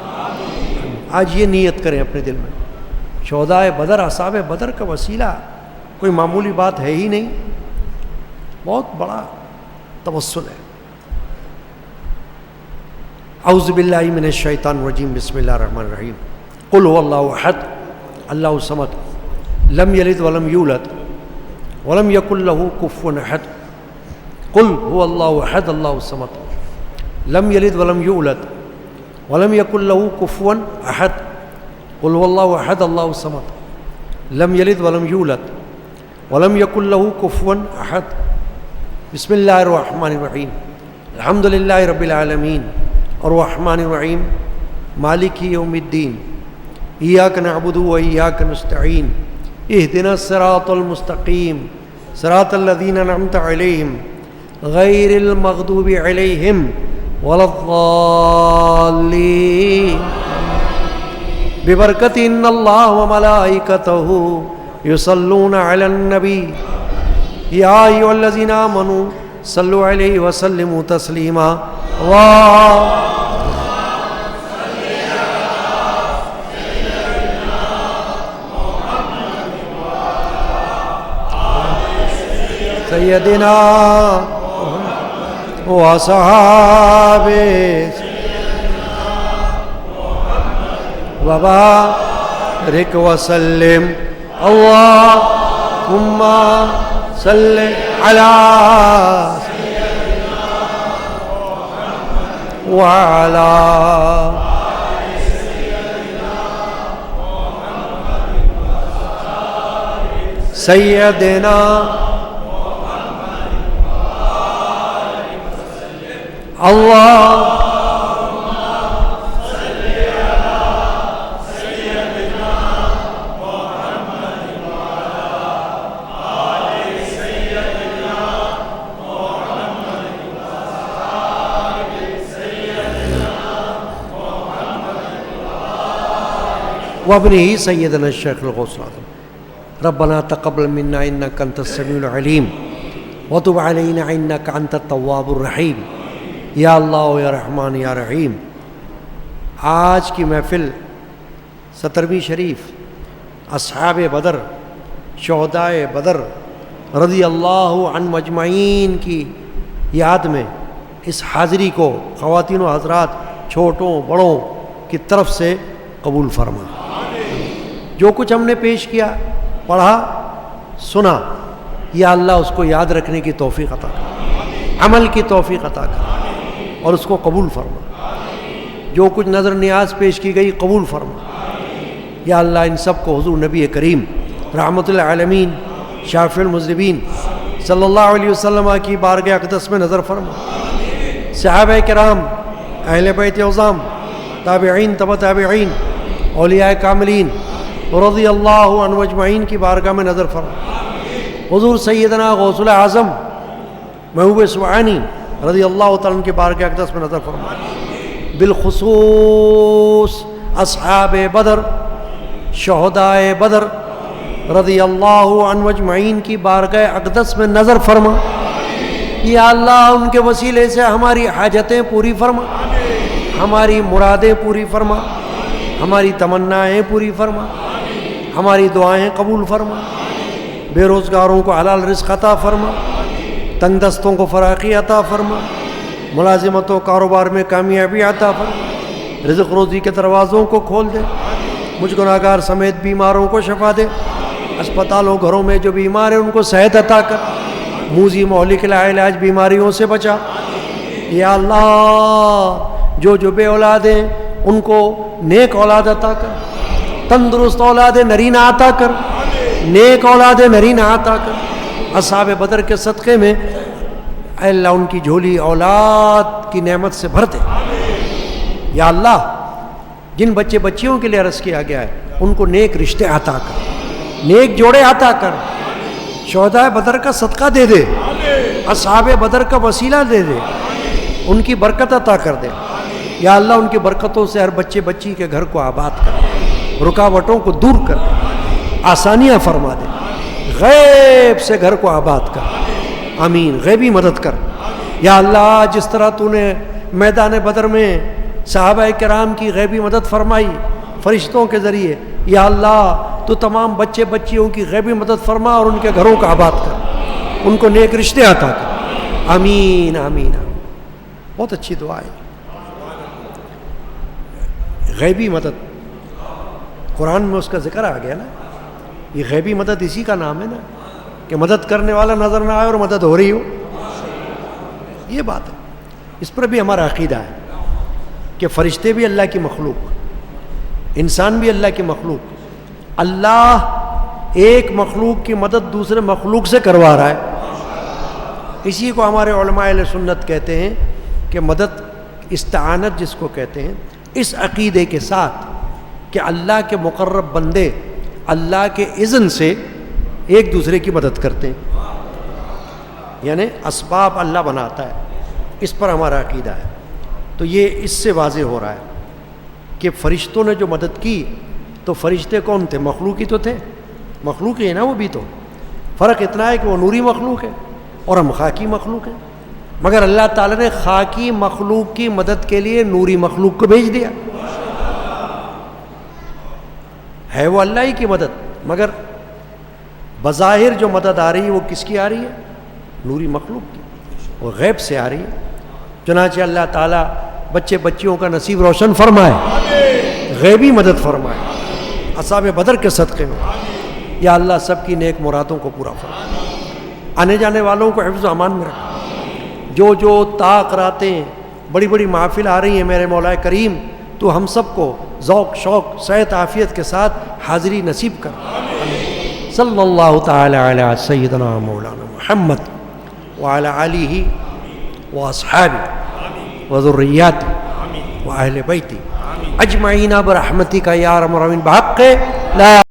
آج یہ نیت کریں اپنے دل میں، شہداء بدر، اصحاب بدر کا وسیلہ کوئی معمولی بات ہے ہی نہیں، بہت بڑا توسل ہے۔ اعوذ باللہ من الشیطان الرجیم، بسم اللہ الرحمن الرحیم۔ قل هو اللہ احد اللہ الصمد لم یلد ولم یولد ولم یکن له کفوا احد۔ قل هو اللہ احد اللہ الصمد لم یلد ولم یولد ولم یکن له کفوا احد۔ قل هو اللہ احد اللہ الصمد لم یلد ولم یولد ولم یکن له کفوا احد۔ بسم اللہ الرحمن الرحیم، الحمد للہ رب العالمین الرحمن الرحیم مالک یوم الدین، ایاک نعبد و ایاک نستعین، اہدنا الصراط المستقیم صراط الذین انعمت علیہم غیر المغضوب علیہم ولا الضالین، ببرکت ان اللہ وملائکتہ یصلون علی النبی یا ایھا الذین آمنوا صلوا علیہ وسلموا تسلیما۔ سیدنا وصحابہ وبارک وسلم، اللہم صلی علی وعلی سیدنا اللہ وابنه سيدنا الشيخ الغوث الأعظم ربنا تقبل منا إنك أنت السميع العليم وتب علينا إنك أنت التواب الرحيم یا اللہ یا رحمان یا رحیم۔ آج کی محفل 17ویں شریف اصحاب بدر شہدائے بدر رضی اللہ عنہم اجمعین کی یاد میں اس حاضری کو خواتین و حضرات چھوٹوں بڑوں کی طرف سے قبول فرما۔ جو کچھ ہم نے پیش کیا پڑھا سنا یا اللہ اس کو یاد رکھنے کی توفیق عطا کر، عمل کی توفیق عطا کر اور اس کو قبول فرما۔ جو کچھ نظر نیاز پیش کی گئی قبول فرما یا اللہ۔ ان سب کو حضور نبی کریم رحمت العالمین شافع المذنبین صلی اللہ علیہ وسلم کی بارگاہ اقدس میں نظر فرما۔ صحابہ کرام، اہل بیت عظام، تابعین تبع تابعین، اولیاء کاملین رضی اللہ عنہم اجمعین کی بارگاہ میں نظر فرما۔ حضور سیدنا غوث الاعظم محبوب سبحانی رضی اللہ تعالیٰ عنہ کی بارگاہ اقدس میں نظر فرما۔ بالخصوص اصحاب بدر شہدائے بدر رضی اللہ عنہم اجمعین کی بارگاہ اقدس میں نظر فرما یا اللہ۔ ان کے وسیلے سے ہماری حاجتیں پوری فرما، ہماری مرادیں پوری فرما، ہماری تمنائیں پوری فرما، ہماری دعائیں قبول فرما۔ بے روزگاروں کو حلال رزق عطا فرما، تنگ دستوں کو فراخی عطا فرما، ملازمتوں کاروبار میں کامیابی عطا فرما، رزق روزی کے دروازوں کو کھول دے، مجھ گناہگار سمیت بیماروں کو شفا دے، اسپتالوں گھروں میں جو بیمار ہیں ان کو صحت عطا کر، موذی مہلک لاعلاج بیماریوں سے بچا یا اللہ۔ جو بے اولاد ہیں ان کو نیک اولاد عطا کر، تندرست اولاد نرینہ عطا کر، نیک اولاد نرینہ عطا کر۔ اصحاب بدر کے صدقے میں اے اللہ ان کی جھولی اولاد کی نعمت سے بھر دے یا اللہ۔ جن بچے بچیوں کے لیے عرض کیا گیا ہے ان کو نیک رشتے عطا کر، نیک جوڑے عطا کر، شہدائے بدر کا صدقہ دے دے، اصحاب بدر کا وسیلہ دے دے، ان کی برکت عطا کر دے یا اللہ۔ ان کی برکتوں سے ہر بچے بچی کے گھر کو آباد کر، رکاوٹوں کو دور کر، آسانیاں فرما دے، غیب سے گھر کو آباد کر، آمین۔ غیبی مدد کر یا اللہ۔ جس طرح تو نے میدان بدر میں صحابہ کرام کی غیبی مدد فرمائی فرشتوں کے ذریعے یا اللہ، تو تمام بچے بچیوں کی غیبی مدد فرما اور ان کے گھروں کو آباد کر، ان کو نیک رشتے عطا کر، آمین آمین آمین۔ بہت اچھی دعا ہے غیبی مدد، قرآن میں اس کا ذکر آ گیا نا۔ یہ غیبی مدد اسی کا نام ہے نا کہ مدد کرنے والا نظر نہ آئے اور مدد ہو رہی ہو، یہ بات ہے۔ اس پر بھی ہمارا عقیدہ ہے کہ فرشتے بھی اللہ کی مخلوق، انسان بھی اللہ کی مخلوق، اللہ ایک مخلوق کی مدد دوسرے مخلوق سے کروا رہا ہے۔ اسی کو ہمارے علماء اہل سنت کہتے ہیں کہ مدد استعانت جس کو کہتے ہیں، اس عقیدے کے ساتھ کہ اللہ کے مقرب بندے اللہ کے اذن سے ایک دوسرے کی مدد کرتے ہیں، یعنی اسباب اللہ بناتا ہے، اس پر ہمارا عقیدہ ہے۔ تو یہ اس سے واضح ہو رہا ہے کہ فرشتوں نے جو مدد کی تو فرشتے کون تھے؟ مخلوق ہی تو تھے، مخلوق ہی ہے نا وہ بھی۔ تو فرق اتنا ہے کہ وہ نوری مخلوق ہے اور ہم خاکی مخلوق ہیں، مگر اللہ تعالیٰ نے خاکی مخلوق کی مدد کے لیے نوری مخلوق کو بھیج دیا۔ ہے وہ اللہ ہی کی مدد، مگر بظاہر جو مدد آ رہی ہے وہ کس کی آ رہی ہے؟ نوری مخلوق کی، وہ غیب سے آ رہی ہے۔ چنانچہ اللہ تعالیٰ بچے بچیوں کا نصیب روشن فرمائے، غیبی مدد فرمائے اصحاب بدر کے صدقے میں یا اللہ۔ سب کی نیک مرادوں کو پورا فرمائے، آنے جانے والوں کو حفظ و امان میں رکھ۔ جو طاق راتیں بڑی بڑی محافل آ رہی ہیں میرے مولا کریم، تو ہم سب کو ذوق شوق صحت عافیت کے ساتھ حاضری نصیب کر۔ صلی اللہ تعالی علی سیدنا مولانا محمد وعلی آلہ واصحابہ۔ وذریاتی وأہل بیتی اجمعین برحمتک یا ارحم الراحمین بحق لا